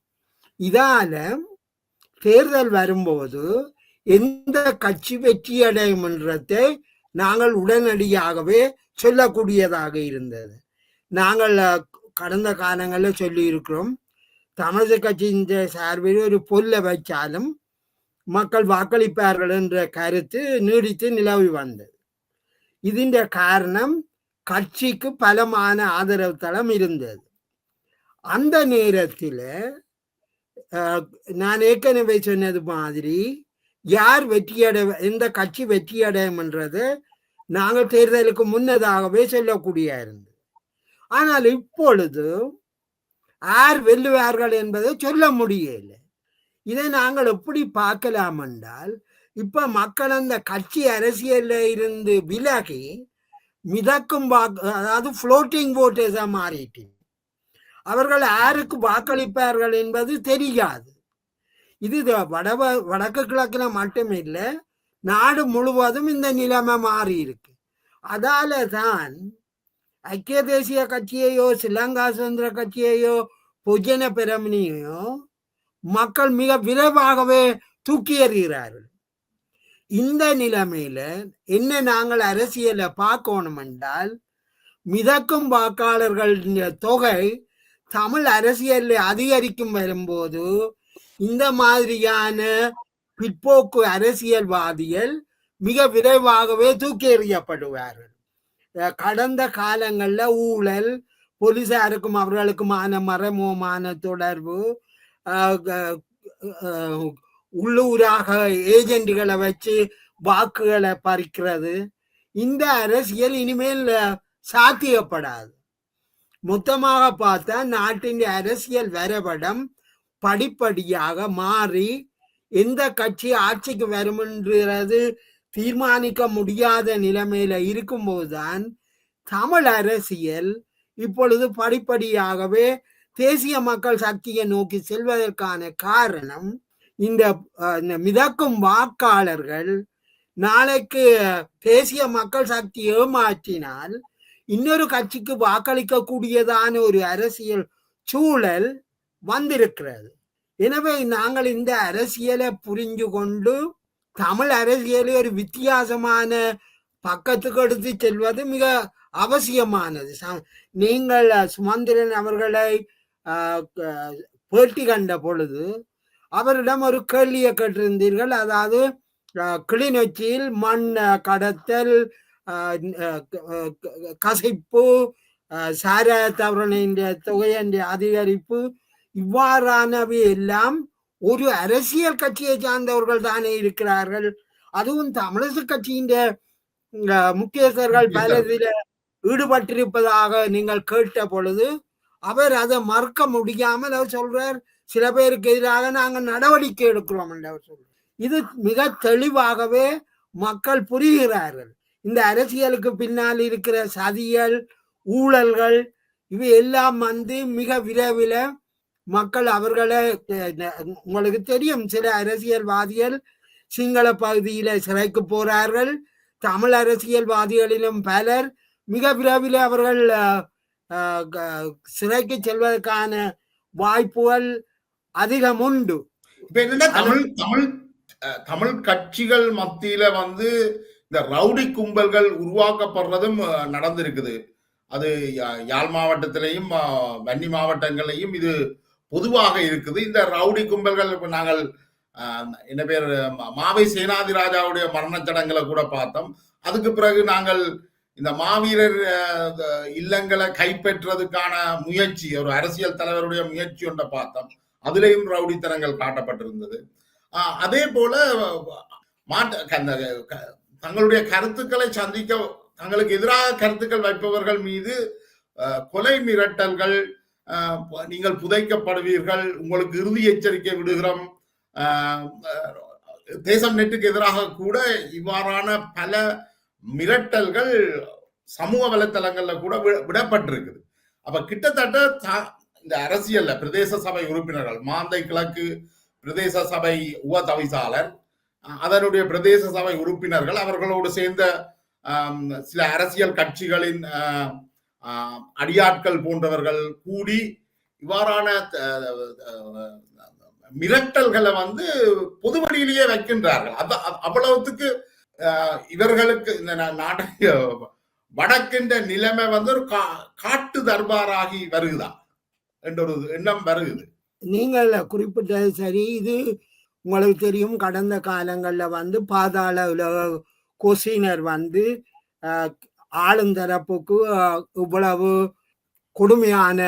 இதால தேர்தல் வரும்போது எந்த கட்சி வெற்றி அடையும் என்றதை நாங்கள் உடனடியாகவே சொல்லக்கூடியதாக இருந்தது. நாங்கள் கடந்த காலங்களில் சொல்லி இருக்கிறோம், தமிழக கட்சியின் சார்பில் ஒரு பொல்ல வைச்சாலும் மக்கள் வாக்களிப்பார்கள் என்ற கருத்து நீடித்து நிலவி வந்தது. ഇതിന്റെ காரணம் கட்சிக்கு பலமான ஆதரவு தளம் இருந்தது. அந்த நேரத்தில் நான் ஏற்கனவே சொன்னது மாதிரி யார் எந்த கட்சி வெற்றி அடையும் என்றது நாங்கள் தேர்தலுக்கு முன்னதாகவே சொல்லக்கூடிய இருந்தது. ஆனால் இப்பொழுது யார் வெல்லுவார்கள் என்பதை சொல்ல முடியலை. இதை நாங்கள் எப்படி பார்க்கலாம் என்றால், இப்ப மக்கள் அந்த கட்சி அரசியல்ல இருந்து விலகி மிதக்கும் அதாவது புளோட்டிங் ஓட்டர்ஸா மாறிட்டு அவர்கள் யாருக்கு வாக்களிப்பார்கள் என்பது தெரியாது. இது வடக்கு கிழக்குல மட்டுமே இல்லை, நாடு முழுவதும் இந்த நிலைமை மாறி இருக்கு. அதால தான் ஐக்கிய தேசிய கட்சியையோ ஸ்ரீலங்கா சுதந்திர கட்சியையோ பொதுஜன பெரமுனையோ மக்கள் மிக விரைவாகவே தூக்கி எறிகிறார்கள். இந்த நிலைமையில என்ன நாங்கள் அரசியலை பார்க்கணும் என்றால், மிதக்கும் வாக்காளர்கள் தொகை தமிழ் அரசியல் அதிகரிக்கும் வரும்போது இந்த மாதிரியான பிற்போக்கு அரசியல்வாதிகள் மிக விரைவாகவே தூக்கி எறியப்படுவார்கள். கடந்த காலங்கள்ல ஊழல், போலீசாருக்கும் அவர்களுக்குமான மறைமுகமான தொடர்பு, உள்ளூராக ஏஜென்ட்களை வச்சு வாக்குகளை பறிக்கிறது, இந்த அரசியல் இனிமேல் சாத்தியப்படாது. மொத்தமாக பார்த்தா நாட்டின் அரசியல் வரைபடம் படிப்படியாக மாறி எந்த கட்சி ஆட்சிக்கு வருமென்றது தீர்மானிக்க முடியாத நிலைமையில இருக்கும்போதுதான் தமிழ் அரசியல் இப்பொழுது படிப்படியாகவே தேசிய மக்கள் சக்தியை நோக்கி செல்வதற்கான காரணம் இந்த மிதக்கும் வாக்காளர்கள் நாளைக்கு தேசிய மக்கள் சக்தி ஏமாற்றினால் இன்னொரு கட்சிக்கு வாக்களிக்க கூடியதான ஒரு அரசியல் சூழல் வந்திருக்கிறது. எனவே நாங்கள் இந்த அரசியலை புரிஞ்சு கொண்டு தமிழ் அரசியலை ஒரு வித்தியாசமான பக்கத்துக்கு எடுத்து செல்வது மிக அவசியமானது. நீங்கள் சுமந்திரன் அவர்களை பேட்டி கண்ட பொழுது அவரிடம் ஒரு கேள்வியை கேட்டிருந்தீர்கள். அதாவது கிளிநொச்சியில் மண் கடத்தல், கசைப்பு, சார தவறின் தொகையின் அதிகரிப்பு, இவ்வாறானவை எல்லாம் ஒரு அரசியல் கட்சியை சார்ந்தவர்கள் தானே இருக்கிறார்கள். அதுவும் தமிழரசு கட்சியின் முக்கியஸ்தர்கள் பலதில் ஈடுபட்டிருப்பதாக நீங்கள் கேட்ட பொழுது அவர் அதை மறுக்க முடியாமல் அவர் சொல்றார், சில பேருக்கு எதிராக நாங்கள் நடவடிக்கை எடுக்கிறோம் என்று அவர் சொல்றார். இது மிக தெளிவாகவே மக்கள் புரிகிறார்கள். இந்த அரசியலுக்கு பின்னால் இருக்கிற சதிகள், ஊழல்கள் இவை எல்லாம் மிக விரைவில் மக்கள் அவர்களை, உங்களுக்கு தெரியும், சில அரசியல்வாதிகள் சிங்கள பகுதியில சிறைக்கு போறார்கள். தமிழ் அரசியல்வாதிகளிலும் பலர் மிக விரைவில் அவர்கள் சிறைக்கு செல்வதற்கான வாய்ப்புகள் அதிகம் உண்டு. இப்ப என்னன்னா தமிழ் கட்சிகள் மத்தியில இந்த ரவுடி கும்பல்கள் உருவாக்கப்படுறதும் நடந்திருக்குது. அது யாழ் மாவட்டத்திலையும் வன்னி மாவட்டங்களையும் இது பொதுவாக இருக்குது. இந்த ரவுடி கும்பல்கள் நாங்கள் என்ன பேர் மாவை சேனாதிராஜாவுடைய மரண சடங்குகளை கூட பார்த்தோம். அதுக்கு பிறகு நாங்கள் இந்த மாவீரர் இல்லங்களை கைப்பற்றுறதுக்கான முயற்சி, ஒரு அரசியல் தலைவருடைய முயற்சி ஒன்றை பார்த்தோம். அதுலேயும் ரவுடித்தனங்கள் காட்டப்பட்டிருந்தது. அதே போல தங்களுடைய கருத்துக்களை சந்திக்க, தங்களுக்கு எதிராக கருத்துக்கள் வைப்பவர்கள் மீது கொலை மிரட்டல்கள், நீங்கள் புதைக்கப்படுவீர்கள், உங்களுக்கு இறுதி எச்சரிக்கை விடுகிறோம், தேசம் நெட்டுக்கு எதிராக கூட இவ்வாறான பல மிரட்டல்கள் சமூக வலைத்தளங்கள்ல கூட விடப்பட்டிருக்குது. அப்ப கிட்டத்தட்ட இந்த அரசியல்ல பிரதேச சபை உறுப்பினர்கள், மாந்தை கிழக்கு பிரதேச சபை உப தவிசாளர், அதனுடைய பிரதேச சபை உறுப்பினர்கள், அவர்களோடு சேர்ந்த சில அரசியல் கட்சிகளின் அடியாட்கள் போன்றவர்கள் கூடி இவ்வாறான மிரட்டல்களை பொது வழியிலேயே வைக்கின்றார்கள். அவ்வளவுக்கு இவர்களுக்கு இந்த நாட்டை வடக்கின்ற நிலைமை ஒரு காட்டு தர்பாராகி வருகுதா என்ற ஒரு எண்ணம் வருகுது. நீங்கள் குறிப்பிட்டது சரி. இது உங்களுக்கு தெரியும், கடந்த காலங்கள்ல பாதாள உலக கொசினர் ஆளுந்தரப்புக்கு இவ்வளவு கொடுமையான,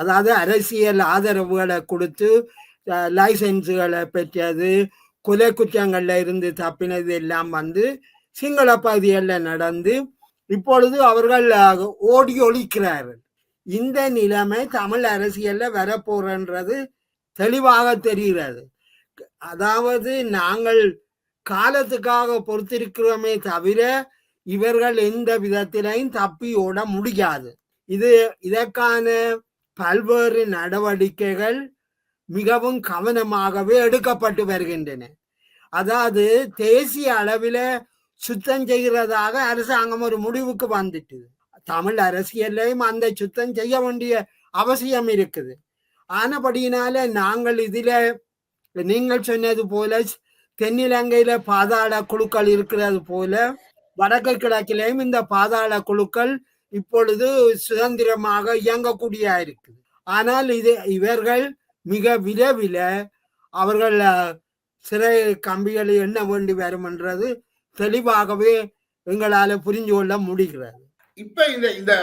அதாவது அரசியல் ஆதரவுகளை கொடுத்து லைசன்ஸுகளை பெற்றது, கொலை குற்றங்கள்ல இருந்து தப்பினது எல்லாம் சிங்கள பகுதிகளில் நடந்து இப்பொழுது அவர்கள் ஓடி ஒழிக்கிறார்கள். இந்த நிலைமை தமிழ் அரசியல்ல வரப்போறன்றது தெளிவாக தெரிகிறது. அதாவது நாங்கள் காலத்துக்காக பொறுத்திருக்கிறோமே தவிர இவர்கள் எந்த விதத்திலையும் தப்பி ஓட முடியாது. இதற்கான பல்வேறு நடவடிக்கைகள் மிகவும் கவனமாகவே எடுக்கப்பட்டு வருகின்றன. அதாவது தேசிய அளவில சுத்தம் செய்கிறதாக அரசாங்கம் ஒரு முடிவுக்கு வந்துட்டு, தமிழ் அரசியலையும் அந்த சுத்தம் செய்ய வேண்டிய அவசியம் இருக்குது. ஆனபடியினால நாங்கள் இதுல நீங்கள் சொன்னது போல தென்னிலங்கையில பாதாள குழுக்கள் இருக்கிறது போல வடக்கு கிழக்கிலையும் இந்த பாதாள குழுக்கள் இப்பொழுது சுதந்திரமாக இயங்கக்கூடிய இருக்குது. ஆனால் இவர்கள் மிக விரைவில் அவர்கள் சிறை கம்பிகளை எண்ண வேண்டி வரும் என்றது தெளிவாகவே எங்களால் புரிஞ்சு கொள்ள முடிகிறது. இப்ப இந்த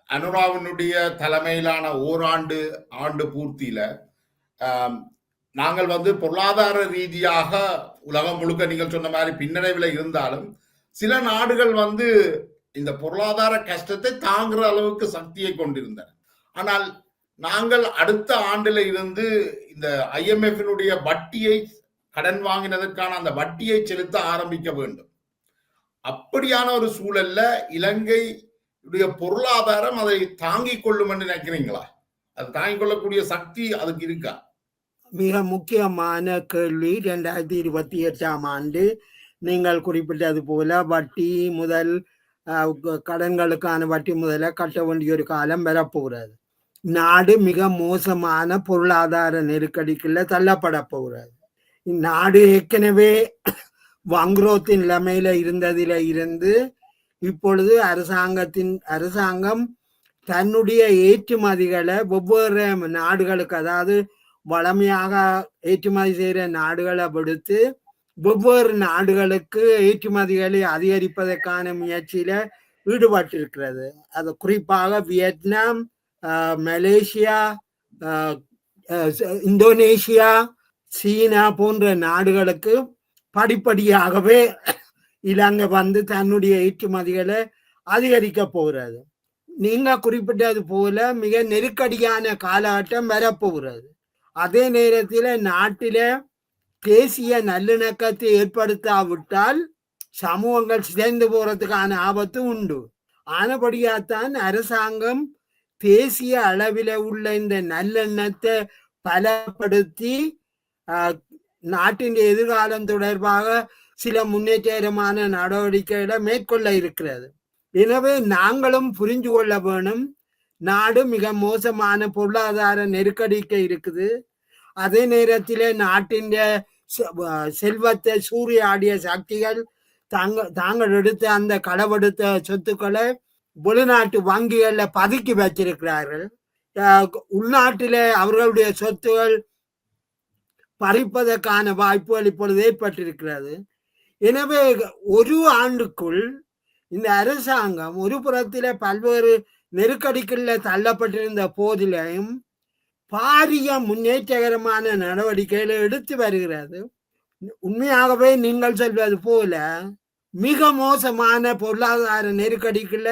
அனுராவினுடைய தலைமையிலான ஆண்டு பூர்த்தியில நாங்கள் பொருளாதார ரீதியாக உலகம் முழுக்க நீங்கள் சொன்ன மாதிரி பின்னடைவில் இருந்தாலும் சில நாடுகள் இந்த பொருளாதார கஷ்டத்தை தாங்குற அளவுக்கு சக்தியை கொண்டிருந்தன. ஆனால் நாங்கள் அடுத்த ஆண்டுல இருந்து இந்த IMF-னுடைய வட்டியை கடன் வாங்கினதற்கான அந்த வட்டியை செலுத்த ஆரம்பிக்க வேண்டும். அப்படியான ஒரு சூழல்ல இலங்கையுடைய பொருளாதாரம் அதை தாங்கிக் கொள்ளும் என்று நினைக்கிறீங்களா? அது தாங்கிக் கொள்ளக்கூடிய சக்தி அதுக்கு இருக்கா? மிக முக்கியமான கேள்வி. 2028ஆம் ஆண்டு நீங்கள் குறிப்பிட்டது போல வட்டி முதல் கடன்களுக்கான வட்டி முதல கட்ட வேண்டிய ஒரு காலம் வரப்போகிறது. நாடு மிக மோசமான பொருளாதார நெருக்கடிக்குள்ள தள்ளப்பட போகிறது. நாடு ஏற்கனவே வங்குரோத்தின் நிலைமையில இருந்ததில இருந்து இப்பொழுது அரசாங்கம் தன்னுடைய ஏற்றுமதிகளை வெவ்வேறு நாடுகளுக்கு, அதாவது வளமையாக ஏற்றுமதி செய்கிற நாடுகளை விடுத்து வெவ்வேறு நாடுகளுக்கு ஏற்றுமதிகளை அதிகரிப்பதற்கான முயற்சியில ஈடுபட்டிருக்கிறது. அது குறிப்பாக வியட்நாம், மலேசியா, இந்தோனேஷியா, சீனா போன்ற நாடுகளுக்கு படிப்படியாகவே இலங்கை தன்னுடைய ஏற்றுமதிகளை அதிகரிக்க போகிறது. நீங்க குறிப்பிட்டது போல மிக நெருக்கடியான காலகட்டம் வரப்போகிறது. அதே நேரத்தில் நாட்டில தேசிய நல்லிணக்கத்தை ஏற்படுத்தாவிட்டால் சமூகங்கள் சிதைந்து போறதுக்கான ஆபத்து உண்டு. ஆனபடியாத்தான் அரசாங்கம் தேசிய அளவில் உள்ள இந்த நல்லெண்ணத்தை பலப்படுத்தி நாட்டின் எதிர்காலம் தொடர்பாக சில முன்னேற்றமான நடவடிக்கைகளை மேற்கொள்ள இருக்கிறது. எனவே நாங்களும் புரிஞ்சு கொள்ள வேணும், நாடு மிக மோசமான பொருளாதார நெருக்கடிக்கு இருக்குது. அதே நேரத்தில் நாட்டின் செல்வத்தை சூறையாடிய சக்திகள் தாங்கள் எடுத்த அந்த களவெடுத்த சொத்துக்களை வெளிநாட்டு வங்கிகள்ல பதுக்கி வச்சிருக்கிறார்கள். உள்நாட்டில அவர்களுடைய சொத்துகள் பறிப்பதற்கான வாய்ப்புகள் இப்பொழுது ஏற்பட்டிருக்கிறது. எனவே ஒரு ஆண்டுக்குள் இந்த அரசாங்கம் ஒரு புறத்தில பல்வேறு நெருக்கடிக்குள்ள தள்ளப்பட்டிருந்த போதிலும் பாரிய முன்னேற்றகரமான நடவடிக்கைகளை எடுத்து வருகிறது. உண்மையாகவே நீங்கள் சொல்வது போல மிக மோசமான பொருளாதார நெருக்கடிக்குள்ள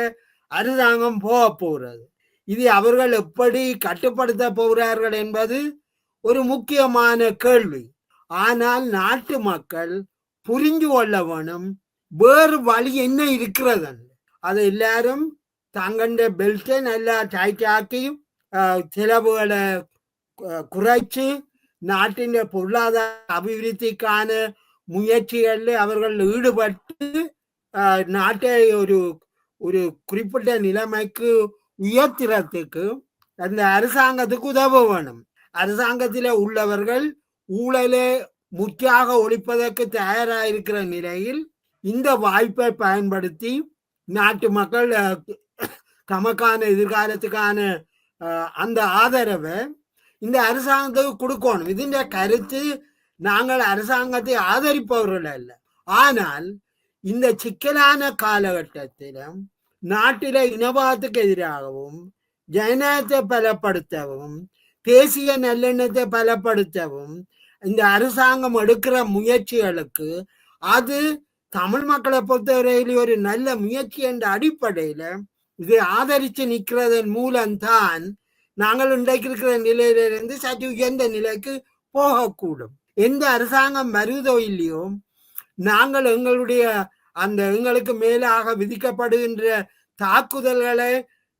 அரசாங்கம் போக போகிறது. இது அவர்கள் எப்படி கட்டுப்படுத்த போகிறார்கள் என்பது ஒரு முக்கியமான கேள்வி. ஆனால் நாட்டு மக்கள் புரிஞ்சு கொள்ள வேணும், வேறு வழி என்ன இருக்கிறது. அதை எல்லாரும் தங்கண்ட பெல்ட்டை நல்லா டைட்டாக்கி செலவுகளை குறைச்சு நாட்டின் பொருளாதார அபிவிருத்திக்கான முயற்சிகளில் அவர்கள் ஈடுபட்டு நாட்டை ஒரு குறிப்பிட்ட நிலைமைக்கு உயர்த்துறதுக்கு அந்த அரசாங்கத்துக்கு உதவ வேணும். அரசாங்கத்தில் உள்ளவர்கள் ஊழலை முற்றாக ஒழிப்பதற்கு தயாராக நிலையில் இந்த வாய்ப்பை பயன்படுத்தி நாட்டு மக்கள் தமக்கான எதிர்காலத்துக்கான அந்த ஆதரவை இந்த அரசாங்கத்துக்கு கொடுக்கணும். இதுன்ற கருத்து நாங்கள் அரசாங்கத்தை ஆதரிப்பவர்கள் அல்ல. ஆனால் இந்த சிக்கலான காலகட்டத்தில் நாட்டில இனவாதத்துக்கு எதிராகவும் ஜனநாயகத்தை பலப்படுத்தவும் தேசிய நல்லெண்ணத்தை பலப்படுத்தவும் இந்த அரசாங்கம் எடுக்கிற முயற்சிகளுக்கு அது தமிழ் மக்களை பொறுத்தவரையில் ஒரு நல்ல முயற்சி என்ற அடிப்படையில இதை ஆதரித்து நிற்கிறதன் மூலம்தான் நாங்கள் இன்றைக்கு இருக்கிற நிலையிலிருந்து சற்று உயர்ந்த நிலைக்கு போகக்கூடும். எந்த அரசாங்கம் வருதோ இல்லையோ நாங்கள் எங்களுடைய அந்த எங்களுக்கு மேலாக விதிக்கப்படுகின்ற தாக்குதல்களை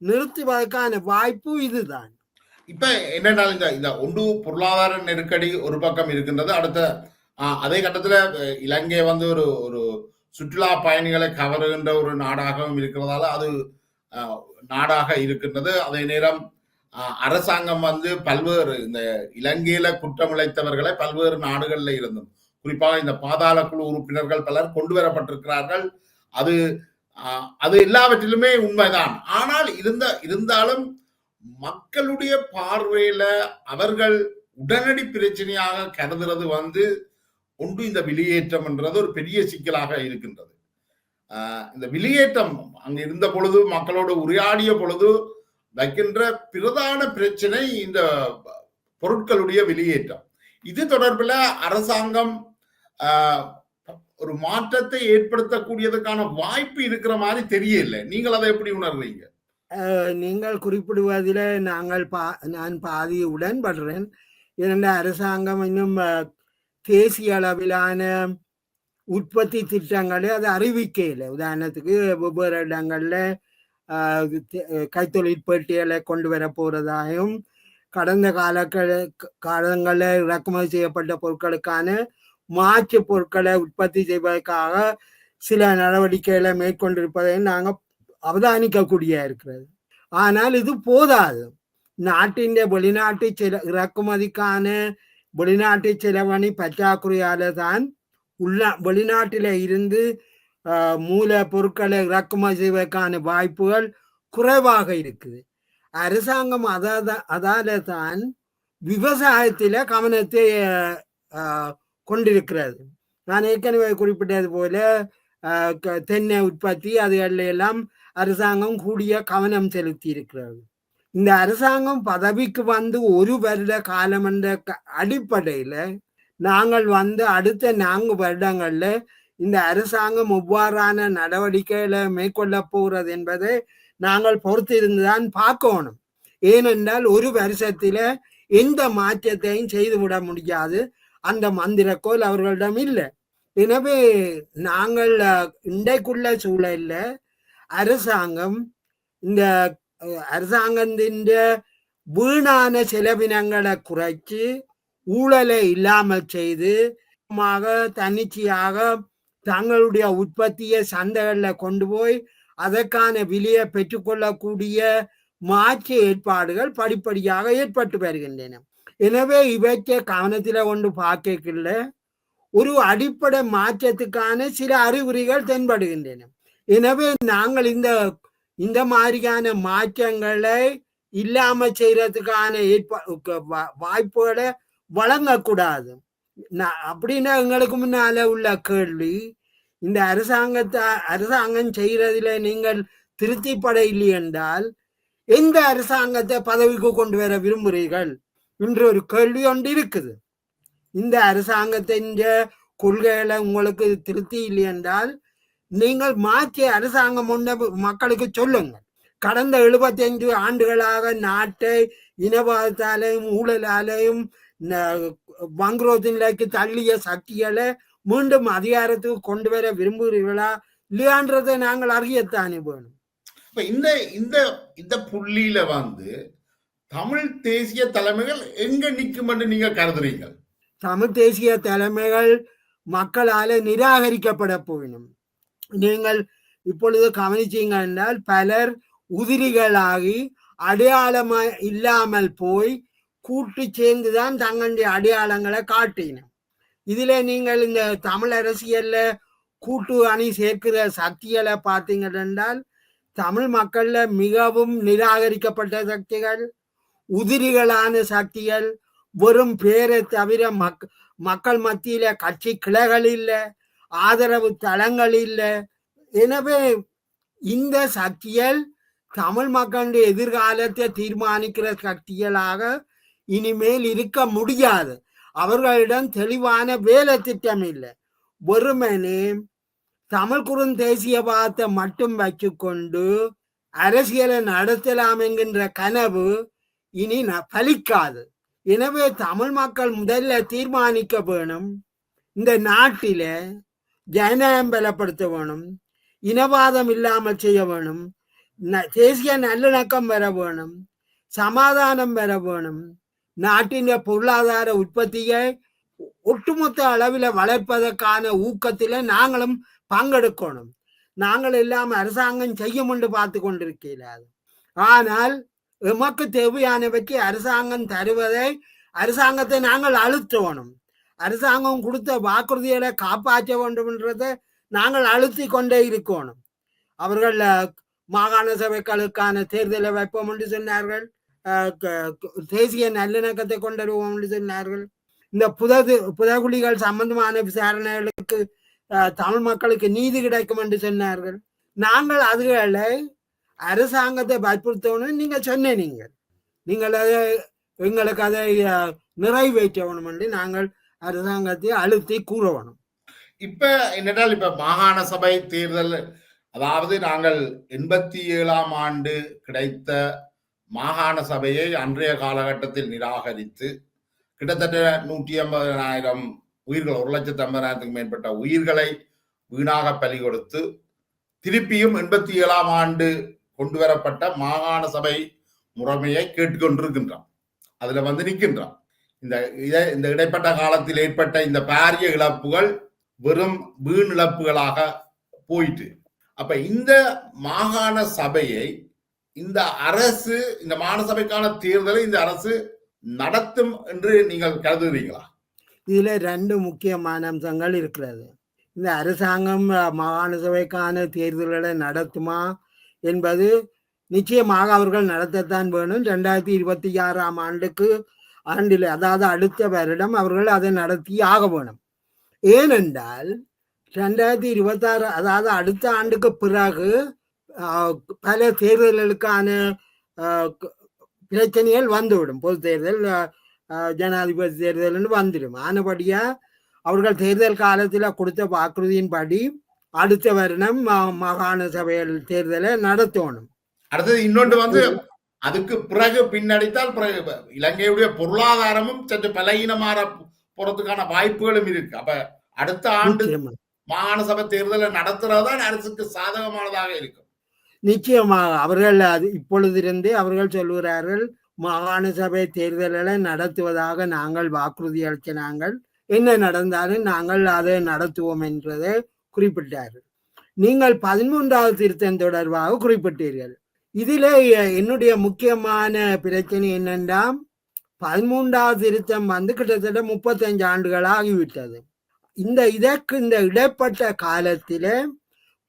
நிறுத்துவதற்கான வாய்ப்பு இதுதான். இப்ப என்னன்னா இந்த ஒன்று பொருளாதார நெருக்கடி ஒரு பக்கம் இருக்கின்றது. அடுத்த அதே கட்டத்துல இலங்கை ஒரு சுற்றுலா பயணிகளை கவருகின்ற ஒரு நாடாகவும் இருக்கிறதால அது நாடாக இருக்கின்றது. அதே நேரம் அரசாங்கம் பல்வேறு இந்த இலங்கையில குற்றம் இழைத்தவர்களை பல்வேறு நாடுகள்ல இருந்தும் குறிப்பாக இந்த பாதாள குழு உறுப்பினர்கள் பலர் கொண்டு வரப்பட்டிருக்கிறார்கள். அது அது எல்லாவற்றிலுமே உண்மைதான். ஆனால் இருந்தாலும் மக்களுடைய பார்வையில அவர்கள் உடனடி பிரச்சனையாக கருதுறது ஒன்று இந்த வெளியேற்றம் என்றது ஒரு பெரிய சிக்கலாக இருக்கின்றது. இந்த வெளியேற்றம் அங்க இருந்த பொழுது மக்களோடு உரையாடிய பொழுது வைக்கின்ற பிரதான பிரச்சனை இந்த பொருட்களுடைய வெளியேற்றம். இது தொடர்பில் அரசாங்கம் ஒரு மாற்றத்தை ஏற்படுத்தக்கூடியதுக்கான வாய்ப்பு இருக்கிற மாதிரி தெரியல. நீங்கள் அதை எப்படி உணர்றீங்க? நீங்கள் குறிப்பிடுவதில் நான் பாதி உடன்படுறேன். இரண்டு அரசாங்கம் இன்னும் தேசிய அளவிலான உற்பத்தி திட்டங்களை அதை அறிவிக்கல. உதாரணத்துக்கு வெவ்வேறு இடங்கள்ல கைத்தொழில் பேட்டிகளை கொண்டு வர போறதாகவும் கடந்த காலங்களில் இறக்குமதி செய்யப்பட்ட பொருட்களுக்கான மாற்று பொருட்களை உற்பத்தி செய்வதற்காக சில நடவடிக்கைகளை மேற்கொண்டிருப்பதையும் நாங்கள் அவதானிக்கக்கூடிய இருக்கிறது. ஆனால் இது போதாது. நாட்டின் வெளிநாட்டு இறக்குமதிக்கான வெளிநாட்டு செலவணி பற்றாக்குறையால தான் வெளிநாட்டில இருந்து மூல பொருட்களை இறக்குமதி செய்வதற்கான வாய்ப்புகள் குறைவாக இருக்குது. அரசாங்கம் அதால தான் விவசாயத்தில கவனத்தை கொண்டிருக்கிறது. நான் ஏற்கனவே குறிப்பிட்டது போல தென்னை உற்பத்தி அதுகளில் எல்லாம் அரசாங்கம் கூடிய கவனம் செலுத்தி இருக்கிறது. இந்த அரசாங்கம் பதவிக்கு ஒரு வருட காலம் என்ற அடிப்படையில நாங்கள் அடுத்த 4 வருடங்கள்ல இந்த அரசாங்கம் எவ்வாறான நடவடிக்கைகளை மேற்கொள்ள போகிறது என்பதை நாங்கள் பொறுத்திருந்துதான் பார்க்கணும். ஏனென்றால் ஒரு வருஷத்தில எந்த மாற்றத்தையும் செய்துவிட முடியாது. அந்த மந்திரக்கோல் அவர்களிடம் இல்லை. எனவே நாங்கள் இன்றைக்குள்ள சூழல்ல அரசாங்கத்தின் வீணான செலவினங்களை குறைச்சு ஊழலை இல்லாமல் செய்து தன்னிச்சையாக தங்களுடைய உற்பத்தியை சந்தைகளில் கொண்டு போய் அதற்கான விலையை பெற்றுக்கொள்ளக்கூடிய மாற்று ஏற்பாடுகள் படிப்படியாக ஏற்பட்டு வருகின்றன. எனவே இவற்றை கவனத்தில் கொண்டு பார்க்கல ஒரு அடிப்படை மாற்றத்துக்கான சில அறிகுறிகள் தென்படுகின்றன. எனவே நாங்கள் இந்த மாதிரியான மாற்றங்களை இல்லாம செய்யறதுக்கான வாய்ப்புகளை வழங்கக்கூடாது. அப்படின்னா எங்களுக்கு முன்னால உள்ள கேள்வி, இந்த அரசாங்கம் செய்யறதுல நீங்கள் திருப்திப்பட இல்லை என்றால் எந்த அரசாங்கத்தை பதவிக்கு கொண்டு வர விரும்புகிறீர்கள் என்ற ஒரு கேள்வி ஒன்று இருக்குது. இந்த அரசாங்கத்தின் கொள்கைகளை உங்களுக்கு திருப்தி இல்லை என்றால் நீங்கள் மாற்றிய அரசாங்கம் ஒன்று மக்களுக்கு சொல்லுங்கள். கடந்த 75 ஆண்டுகளாக நாட்டை இனவாதத்தாலையும் ஊழலாலையும் வங்குரோத்து நிலைக்கு தள்ளிய சக்திகளை மீண்டும் அதிகாரத்துக்கு கொண்டு வர விரும்புகிறீர்களா இல்லையான்றதை நாங்கள் அறியத்தானே வேணும். இந்த புள்ளியில தமிழ் தேசிய தலைமைகள் எங்க நிற்கும் என்று நீங்க கருதுறீங்க? தமிழ் தேசிய தலைமைகள் மக்களால நிராகரிக்கப்பட போயினும் நீங்கள் இப்பொழுது கவனிச்சீங்க என்றால் பலர் உதிரிகளாகி அடையாளமா இல்லாமல் போய் கூட்டு சேர்ந்துதான் தங்களுடைய அடையாளங்களை காட்டினோம். இதுல நீங்கள் இந்த தமிழ் அரசியல்ல கூட்டு அணி சேர்க்கிற சக்திகளை பார்த்தீங்க என்றால் தமிழ் மக்கள்ல மிகவும் நிராகரிக்கப்பட்ட சக்திகள், உதிரிகளான சக்திகள், வெறும் பேரை தவிர மக்கள் மத்தியில கட்சி கிளைகள் இல்லை, ஆதரவு தளங்கள் இல்லை. எனவே இந்த சக்திகள் தமிழ் மக்களுடைய எதிர்காலத்தை தீர்மானிக்கிற சக்திகளாக இனிமேல் இருக்க முடியாது. அவர்களிடம் தெளிவான வேலை திட்டம் இல்லை. வெறுமனே தமிழ் குறுந்தேசியவாதத்தை மட்டும் வச்சுக்கொண்டு அரசியலை நடத்தலாம் என்கின்ற கனவு இனி பலிக்காது. எனவே தமிழ் மக்கள் முதல்ல தீர்மானிக்க வேணும், இந்த நாட்டில ஜனநாயகம் பலப்படுத்த வேணும், இனவாதம் இல்லாமல் செய்ய வேணும், தேசிய நல்லிணக்கம் வர வேணும், சமாதானம் வர வேணும், நாட்டின் பொருளாதார உற்பத்தியை ஒட்டுமொத்த அளவில் வளர்ப்பதற்கான ஊக்கத்தில் நாங்களும் பங்கெடுக்கணும். நாங்கள் எல்லாம் அரசாங்கம் செய்யும் என்று பார்த்து கொண்டிருக்கிறார். ஆனால் எமக்கு தேவையானவற்றை அரசாங்கம் தருவதை அரசாங்கத்தை நாங்கள் அழுத்தணும். அரசாங்கம் கொடுத்த வாக்குறுதிகளை காப்பாற்ற வேண்டும் என்றதை நாங்கள் அழுத்தி கொண்டே இருக்கணும். அவர்கள் மாகாண சபைகளுக்கான தேர்தலை வைப்போம் என்று சொன்னார்கள். தேசிய நல்லிணக்கத்தை கொண்டுவருவோம் என்று சொன்னார்கள். இந்த புதகுலிகள் சம்பந்தமான விசாரணைகளுக்கு தமிழ் மக்களுக்கு நீதி கிடைக்கும் என்று சொன்னார்கள். நாங்கள் அதுகளை அரசாங்கத்தை வற்புறுத்தணும் நீங்கள் சொன்னீங்க. நீங்கள் அதை எங்களுக்கு அதை நிறைவேற்றணும் என்று நாங்கள் அரசாங்கத்தை அழுத்தி கூறணும். இப்ப என்னென்றால் இப்ப மாகாண சபை தேர்தல், அதாவது நாங்கள் 87ஆம் ஆண்டு கிடைத்த மாகாண சபையை அன்றைய காலகட்டத்தில் நிராகரித்து கிட்டத்தட்ட 150,000 உயிர்கள், 1,50,000க்கும் மேற்பட்ட உயிர்களை வீணாக பலி கொடுத்து திருப்பியும் 87ஆம் ஆண்டு கொண்டு வரப்பட்ட மாகாண சபை முறைமையை கேட்டுக்கொண்டிருக்கின்றோம். அதுல நிற்கின்றோம். இந்த இடைப்பட்ட காலத்தில் ஏற்பட்ட இந்த பாரிய இழப்புகள் வெறும் வீண் இழப்புகளாக போயிட்டு, அப்ப இந்த மாகாண சபையை இந்த அரசு, இந்த மாகாண சபைக்கான தேர்தலை இந்த அரசு நடத்தும் என்று நீங்கள் கருதுகிறீங்களா? இதுல 2 முக்கியமான அம்சங்கள் இருக்கிறது. இந்த அரசாங்கம் மாகாண சபைக்கான தேர்தல்களை நடத்துமா என்பது நிச்சயமாக அவர்கள் நடத்தத்தான் வேணும். 2026ஆம் ஆண்டில், அதாவது அடுத்த வருடம் அவர்கள் அதை நடத்தி ஆக வேணும். ஏனென்றால் 2026, அதாவது அடுத்த ஆண்டுக்கு பிறகு பல தேர்தல்களுக்கான பிரச்சனைகள் வந்துவிடும். பொது தேர்தல், ஜனாதிபதி தேர்தல் வந்துடும். ஆனபடியா அவர்கள் தேர்தல் காலத்தில் கொடுத்த வாக்குறுதியின்படி அடுத்த வருடம் மாகாண சபைகள் தேர்தலை நடத்தணும். அடுத்தது இன்னொன்று அதுக்கு பிறகு பின்னடித்தால் இலங்கையுடைய பொருளாதாரமும் சற்று பலகீனமாற போறதுக்கான வாய்ப்புகளும் இருக்கு. அப்ப அடுத்த ஆண்டு மாகாண சபை தேர்தலை நடத்துறதுதான் அரசுக்கு சாதகமானதாக இருக்கும். நிச்சயமாக அவர்கள் இப்பொழுதிருந்தே அவர்கள் சொல்லுகிறார்கள், மாகாண சபை தேர்தல்களை நடத்துவதாக நாங்கள் வாக்குறுதி அளித்த நாங்கள் என்ன நடந்தாலும் நாங்கள் அதை நடத்துவோம் என்றதை குறிப்பிட்டார்கள். நீங்கள் 13வது திருத்தம் தொடர்பாக குறிப்பிட்டீர்கள். இதிலே என்னுடைய முக்கியமான பிரச்சனை என்னென்றா, 13வது திருத்தம் கிட்டத்தட்ட 35 ஆண்டுகள் ஆகிவிட்டது. இந்த இடைப்பட்ட காலத்தில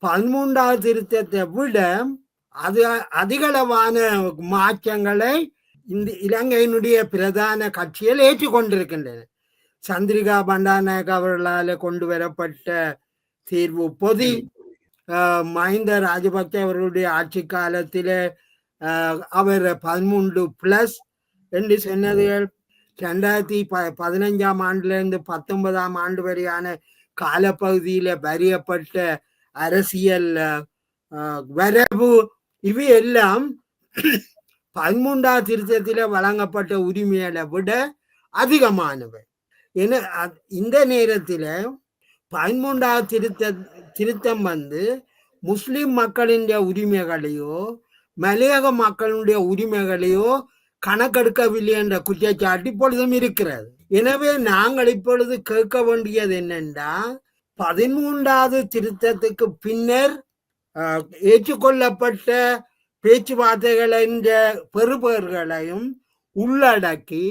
13வது திருத்தத்தை விட அதிகளவான மாற்றங்களை இந்த இலங்கையினுடைய பிரதான கட்சிகள் ஏற்றுக்கொண்டிருக்கின்றன. சந்திரிகா பண்டாரநாயக்க அவர்களால் கொண்டு வரப்பட்ட தீர்வு பொதி, மஹிந்த ராஜபக்ச அவர்களுடைய ஆட்சி காலத்தில அவர் 13+ என்று சொன்னதுகள் 2015ஆம் ஆண்டிலிருந்து 19ஆம் ஆண்டு வரையான காலப்பகுதியில வரையப்பட்ட அரசியல் வரவு, இவை எல்லாம் 13வது திருத்தத்தில வழங்கப்பட்ட உரிமைகளை விட அதிகமானவை. இந்த நேரத்தில் 13வது திருத்தம் முஸ்லிம் மக்களின் உரிமைகளையோ மலையக மக்களுடைய உரிமைகளையோ கணக்கெடுக்கவில்லை என்ற குற்றச்சாட்டு இப்பொழுதும் இருக்கிறது. எனவே நாங்கள் இப்பொழுது கேட்க வேண்டியது என்னென்றா, 13வது திருத்தத்துக்கு பின்னர் ஏற்றுக்கொள்ளப்பட்ட பேச்சுவார்த்தைகள் என்ற பெறுபேறுகளையும் உள்ளடக்கி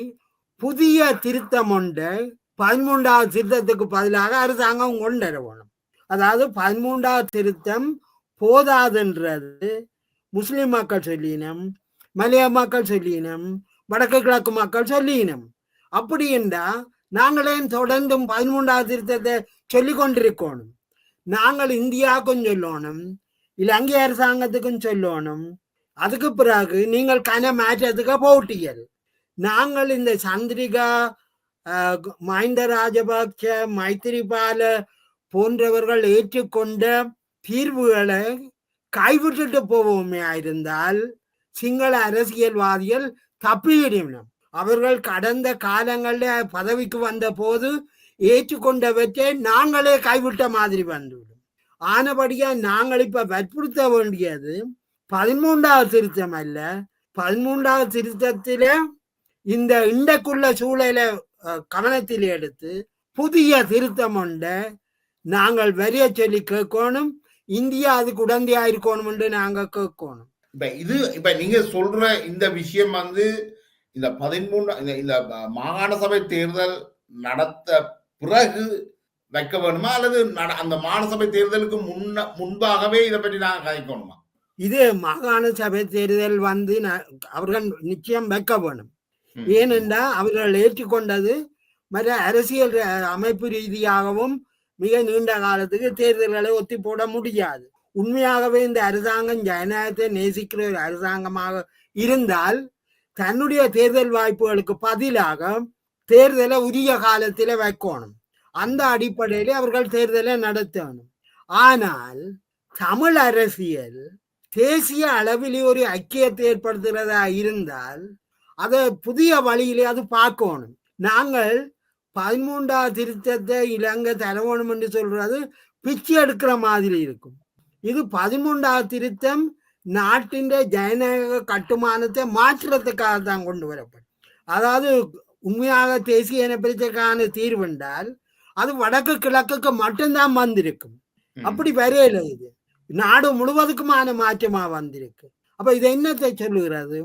புதிய திருத்தம் ஒன்றை 13வது திருத்தத்துக்கு பதிலாக அரசாங்கம் கொண்டு வரணும். அதாவது 13வது திருத்தம் போதாதுன்றது முஸ்லிம் மக்கள் சொல்லினம், மலைய மக்கள் சொல்லினம், வடக்கு கிழக்கு மக்கள் சொல்லினம். அப்படி என்றா நாங்களே தொடர்ந்தும் 13வது திருத்தத்தை சொல்லிக் கொண்டிருக்கணும். நாங்கள் இந்தியாவுக்கும் சொல்லணும், இலங்கை அரசாங்கத்துக்கும் சொல்லணும். அதுக்கு பிறகு நீங்கள் மாற்றத்துக்கு போட்டியல். நாங்கள் இந்த சந்திரிகா, மஹிந்த ராஜபக்ச, மைத்திரிபால போன்றவர்கள் ஏற்றுக்கொண்ட தீர்வுகளை கைவிட்டுட்டு போவோமே இருந்தால் சிங்கள அரசியல்வாதிகள் தப்பிவிடும். அவர்கள் கடந்த காலங்களில் பதவிக்கு வந்த போது ஏற்றுக்கொண்டவற்றை நாங்களே கைவிட்ட மாதிரி வந்துவிடும். ஆனபடியா நாங்கள் இப்ப வற்புறுத்த வேண்டியது 13வது திருத்தம் அல்ல, 13வது திருத்தத்தில இந்த இன்றைக்குள்ள சூழலை கவனத்தில் எடுத்து புதிய திருத்தம் ஒன்றை நாங்கள் வரிய சொல்லி கேட்கணும். இந்தியா அதுக்கு உடந்தையா இருக்கணும் என்று நாங்க கேட்கணும். இப்ப நீங்க சொல்ற இந்த விஷயம் இந்த 13 இந்த மாகாண சபை தேர்தல் நடத்த பிறகு வைக்க வேணுமா அல்லது அந்த மாநசபை தேர்தலுக்கு முன்பாகவே இதை பற்றி நாங்கள் கதைக்கணுமா? இது மாகாண சபை தேர்தல் வந்து அவர்கள் நிச்சயம் வைக்க வேணும். ஏனென்றா அவர்கள் ஏற்றுக்கொண்டது மற்ற அரசியல் அமைப்பு ரீதியாகவும் மிக நீண்ட காலத்துக்கு தேர்தல்களை ஒத்தி போட முடியாது. உண்மையாகவே இந்த அரசாங்கம் ஜனநாயகத்தை நேசிக்கிற ஒரு அரசாங்கமாக இருந்தால் தன்னுடைய தேர்தல் வாய்ப்புகளுக்கு பதிலாக தேர்தலை உரிய காலத்தில் வைக்கணும். அந்த அடிப்படையில் அவர்கள் தேர்தலை நடத்தணும். ஆனால் தமிழ் அரசியல் தேசிய அளவில் ஒரு ஐக்கியத்தை ஏற்படுத்துகிறதா இருந்தால் அதை புதிய வழியிலே அது பார்க்கணும். நாங்கள் 13வது திருத்தத்தை இலங்கை தரவேணும் என்று சொல்றது பிச்சு எடுக்கிற மாதிரி இருக்கும். இது 13வது திருத்தம் நாட்டின் ஜனநாயக கட்டுமானத்தை மாற்றுறதுக்காக தான் கொண்டு வரப்படும். அதாவது உண்மையாக தேசிய இனப்பிரச்சனைக்கான தீர்வு என்றால் அது வடக்கு கிழக்குக்கு மட்டும்தான் வந்திருக்கும். அப்படி வரையில இது நாடு முழுவதுக்குமான மாற்றமா வந்திருக்கு. அப்ப இது என்னத்தை சொல்லுகிறது?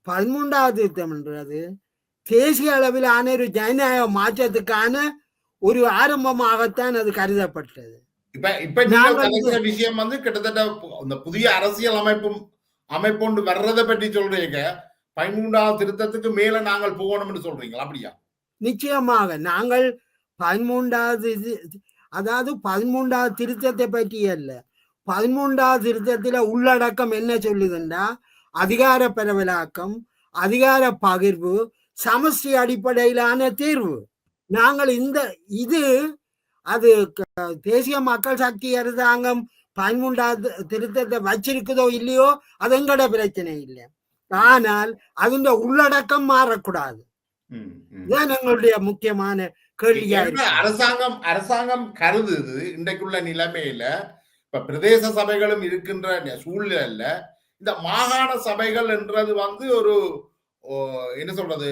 13வது திருத்தம் என்றது தேசிய அளவிலான ஒரு ஜனநாயக மாற்றத்துக்கான ஒரு ஆரம்பமாகத்தான் அது கருதப்பட்டது. இப்ப விஷயம் வந்து கிட்டத்தட்ட இந்த புதிய அரசியல் அமைப்பு வர்றதை பற்றி சொல்றீங்க. 13வது திருத்தத்துக்கு மேல நாங்கள் போகணும்னு சொல்றீங்களா? அப்படியா? நிச்சயமாக நாங்கள் 13வது அதாவது 13வது திருத்தத்தை பற்றி அல்ல, 13வது திருத்தத்துல உள்ளடக்கம் என்ன சொல்லுதுன்னா அதிகார பரவலாக்கம், அதிகார பகிர்வு, சமஷ்டி அடிப்படையிலான தீர்வு. நாங்கள் இது அது தேசிய மக்கள் சக்தி அரசாங்கம் 13வது திருத்தத்தை வச்சிருக்குதோ இல்லையோ அது எங்கட பிரச்சனை இல்லை. ஆனால் அதுண்ட உள்ளடக்கம் மாறக்கூடாது. இதுதான் எங்களுடைய முக்கியமான கேள்வியா இருக்கு. அரசாங்கம் கருதுது இன்றைக்குள்ள நிலைமையில இப்ப பிரதேச சபைகளும் இருக்கின்ற சூழ்நிலையில இந்த மாகாண சபைகள் என்றது வந்து ஒரு என்ன சொல்றது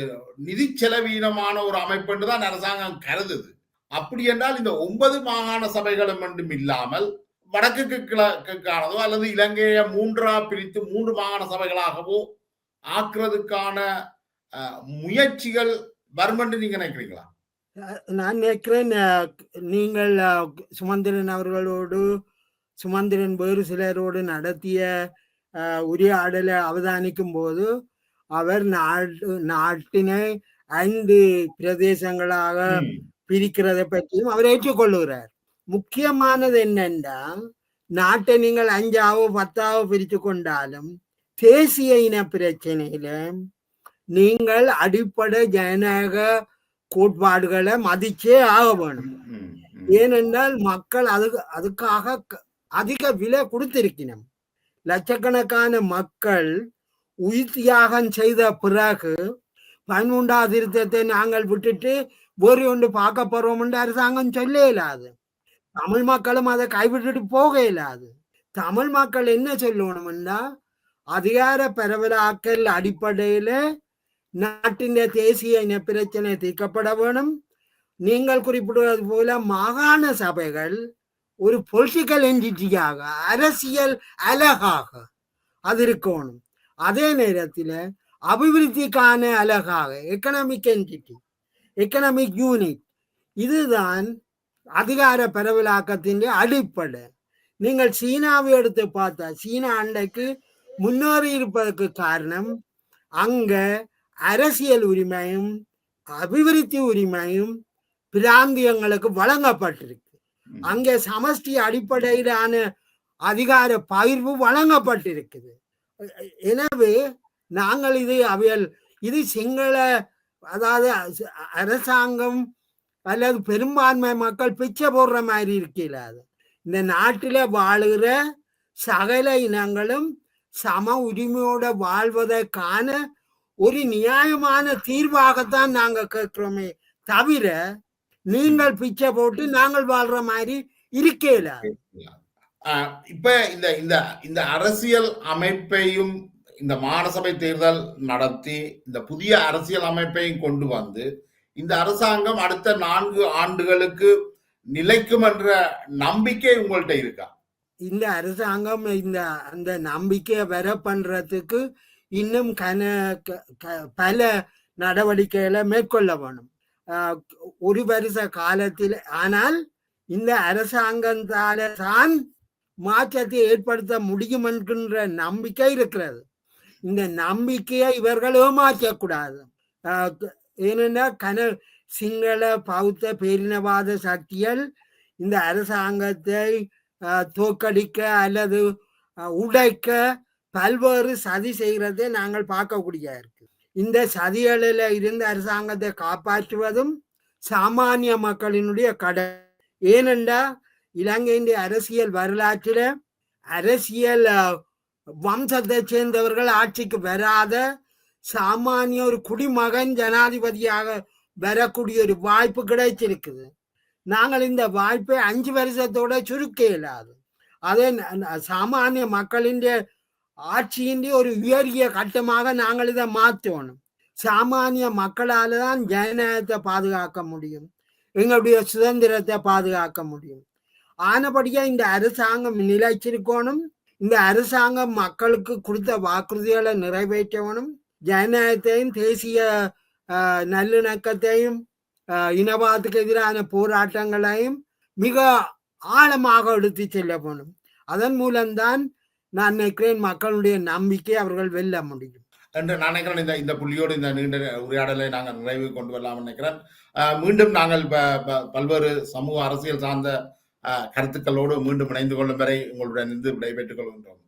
நிதி செலவீனமான ஒரு அமைப்பு என்றுதான் அரசாங்கம் கருதுது. அப்படி என்றால் இந்த 9 மாகாண சபைகளும் மட்டும் இல்லாமல் வடக்குக்கு கிழக்கானதோ அல்லது இலங்கையை 3ஆ பிரித்து 3 மாகாண சபைகளாகவோ ஆக்குறதுக்கான முயற்சிகள் வரும் என்று நீங்க நினைக்கிறீங்களா? நான் நினைக்கிறேன் நீங்கள் சுமந்திரன் அவர்களோடு சுமந்திரன் வேறு சிலரோடு நடத்திய உரையாடலை அவதானிக்கும் போது அவர் நாட்டினை 5 பிரதேசங்களாக பிரிக்கிறதை பற்றியும் அவர் ஏற்றுக்கொள்ளுகிறார். முக்கியமானது என்னென்றா நாட்டை நீங்கள் 5ஆவோ 10ஆவோ பிரித்து கொண்டாலும் தேசிய இன பிரச்சனையில நீங்கள் அடிப்படை ஜனநாயக கோட்பாடுகளை மதிச்சே ஆக வேணும். ஏனென்றால் மக்கள் அதுக்காக அதிக விலை கொடுத்திருக்கணும். லட்சக்கணக்கான மக்கள் உயிர் தியாகம் செய்த பிறகு 13வது திருத்தத்தை நாங்கள் விட்டுட்டு வேறு ஒன்று பார்க்க போறோம் என்று அரசாங்கம் சொல்ல இயலாது. தமிழ் மக்களும் அதை கைவிட்டுட்டு போக இயலாது. தமிழ் மக்கள் என்ன சொல்லணும்னா அதிகார பரவலாக்கல் அடிப்படையில நாட்டின் தேசிய இன பிரச்சனை தீர்க்கப்பட வேணும். நீங்கள் குறிப்பிடுவது போல மாகாண சபைகள் ஒரு பொலிட்டிக்கல் என்டிட்டியாக அரசியல் அலகாக அது இருக்கணும். அதே நேரத்தில் அபிவிருத்திக்கான அலகாக எக்கனாமிக் என்டிட்டி, எக்கனாமிக் யூனிட், இதுதான் அதிகார பரவலாக்கத்தின் அடிப்படை. நீங்கள் சீனாவை எடுத்து பார்த்தா சீனா அண்டைக்கு முன்னேறி இருப்பதற்கு காரணம் அங்க அரசியல் உரிமையும் அபிவிருத்தி உரிமையும் பிராந்தியங்களுக்கு வழங்கப்பட்டிருக்கு. அங்கே சமஷ்டி அடிப்படையிலான அதிகார பகிர்வு வழங்கப்பட்டிருக்குது. எனவே நாங்கள் இது சிங்கள அதாவது அரசாங்கம் அல்லது பெரும்பான்மை மக்கள் பிச்சை போடுற மாதிரி இருக்கலாது. இந்த நாட்டில வாழுகிற சகல இனங்களும் சம உரிமையோட வாழ்வதற்கான ஒரு நியாயமான தீர்வாகத்தான் நாங்க கேட்கிறோமே தவிர நீங்கள் பிச்சை போட்டு நாங்கள் வாழ்ற மாதிரி இருக்கல. இப்ப இந்த அரசியல் அமைப்பையும் இந்த மாநசபை தேர்தல் நடத்தி இந்த புதிய அரசியல் அமைப்பையும் கொண்டு வந்து இந்த அரசாங்கம் அடுத்த 4 ஆண்டுகளுக்கு நிலைக்கும் என்ற நம்பிக்கை உங்கள்கிட்ட இருக்கா? இந்த அரசாங்கம் அந்த நம்பிக்கையை வர பண்றதுக்கு இன்னும் பல நடவடிக்கைகளை மேற்கொள்ள வேணும். ஒரு வருஷ காலத்தில் ஆனால் இந்த அரசாங்கத்தால தான் மாற்றத்தை ஏற்படுத்த முடியும் என்கின்ற நம்பிக்கை இருக்கிறது. இந்த நம்பிக்கையை இவர்கள் ஏமாற்றக்கூடாது. ஏனென்னா சிங்கள பௌத்த பேரினவாத சக்திகள் இந்த அரசாங்கத்தை தோற்கடிக்க அல்லது உடைக்க பல்வேறு சதி செய்கிறதை நாங்கள் பார்க்கக்கூடிய இருக்கு. இந்த சதிகளில் இருந்து அரசாங்கத்தை காப்பாற்றுவதும் சாமானிய மக்களினுடைய கடமை. ஏனென்றா இலங்கையின் அரசியல் வரலாற்றில் அரசியல் வம்சத்தை சேர்ந்தவர்கள் ஆட்சிக்கு வராத சாமானிய ஒரு குடிமகன் ஜனாதிபதியாக வரக்கூடிய ஒரு வாய்ப்பு கிடைச்சிருக்குது. நாங்கள் இந்த வாய்ப்பை 5 வருஷத்தோட சுருக்க இயலாது. அதே சாமானிய மக்களின் ஆட்சியின் ஒரு உயரிய கட்டமாக நாங்கள் இதை மாற்றணும். சாமானிய மக்களால் தான் ஜனநாயகத்தை பாதுகாக்க முடியும், எங்களுடைய சுதந்திரத்தை பாதுகாக்க முடியும். ஆனபடியா இந்த அரசாங்கம் நிலைச்சிருக்கணும். இந்த அரசாங்கம் மக்களுக்கு கொடுத்த வாக்குறுதிகளை நிறைவேற்றணும். ஜனநாயகத்தையும் தேசிய நல்லிணக்கத்தையும் இனவாதத்துக்கு எதிரான போராட்டங்களையும் மிக ஆழமாக எடுத்து செல்ல வேணும். அதன் மூலம்தான் நான் நினைக்கிறேன் மக்களுடைய நம்பிக்கை அவர்கள் வெல்ல முடியும் என்று நான் நினைக்கிறேன். இந்த புள்ளியோடு இந்த நீண்ட உரையாடலை நாங்கள் நிறைவு கொண்டு வரலாம் நினைக்கிறேன். மீண்டும் நாங்கள் பல்வேறு சமூக அரசியல் சார்ந்த கருத்துக்களோடு மீண்டும் இணைந்து கொள்ளும் வரை உங்களுடன் இருந்து விடைபெற்றுக் கொள்கின்றோம்.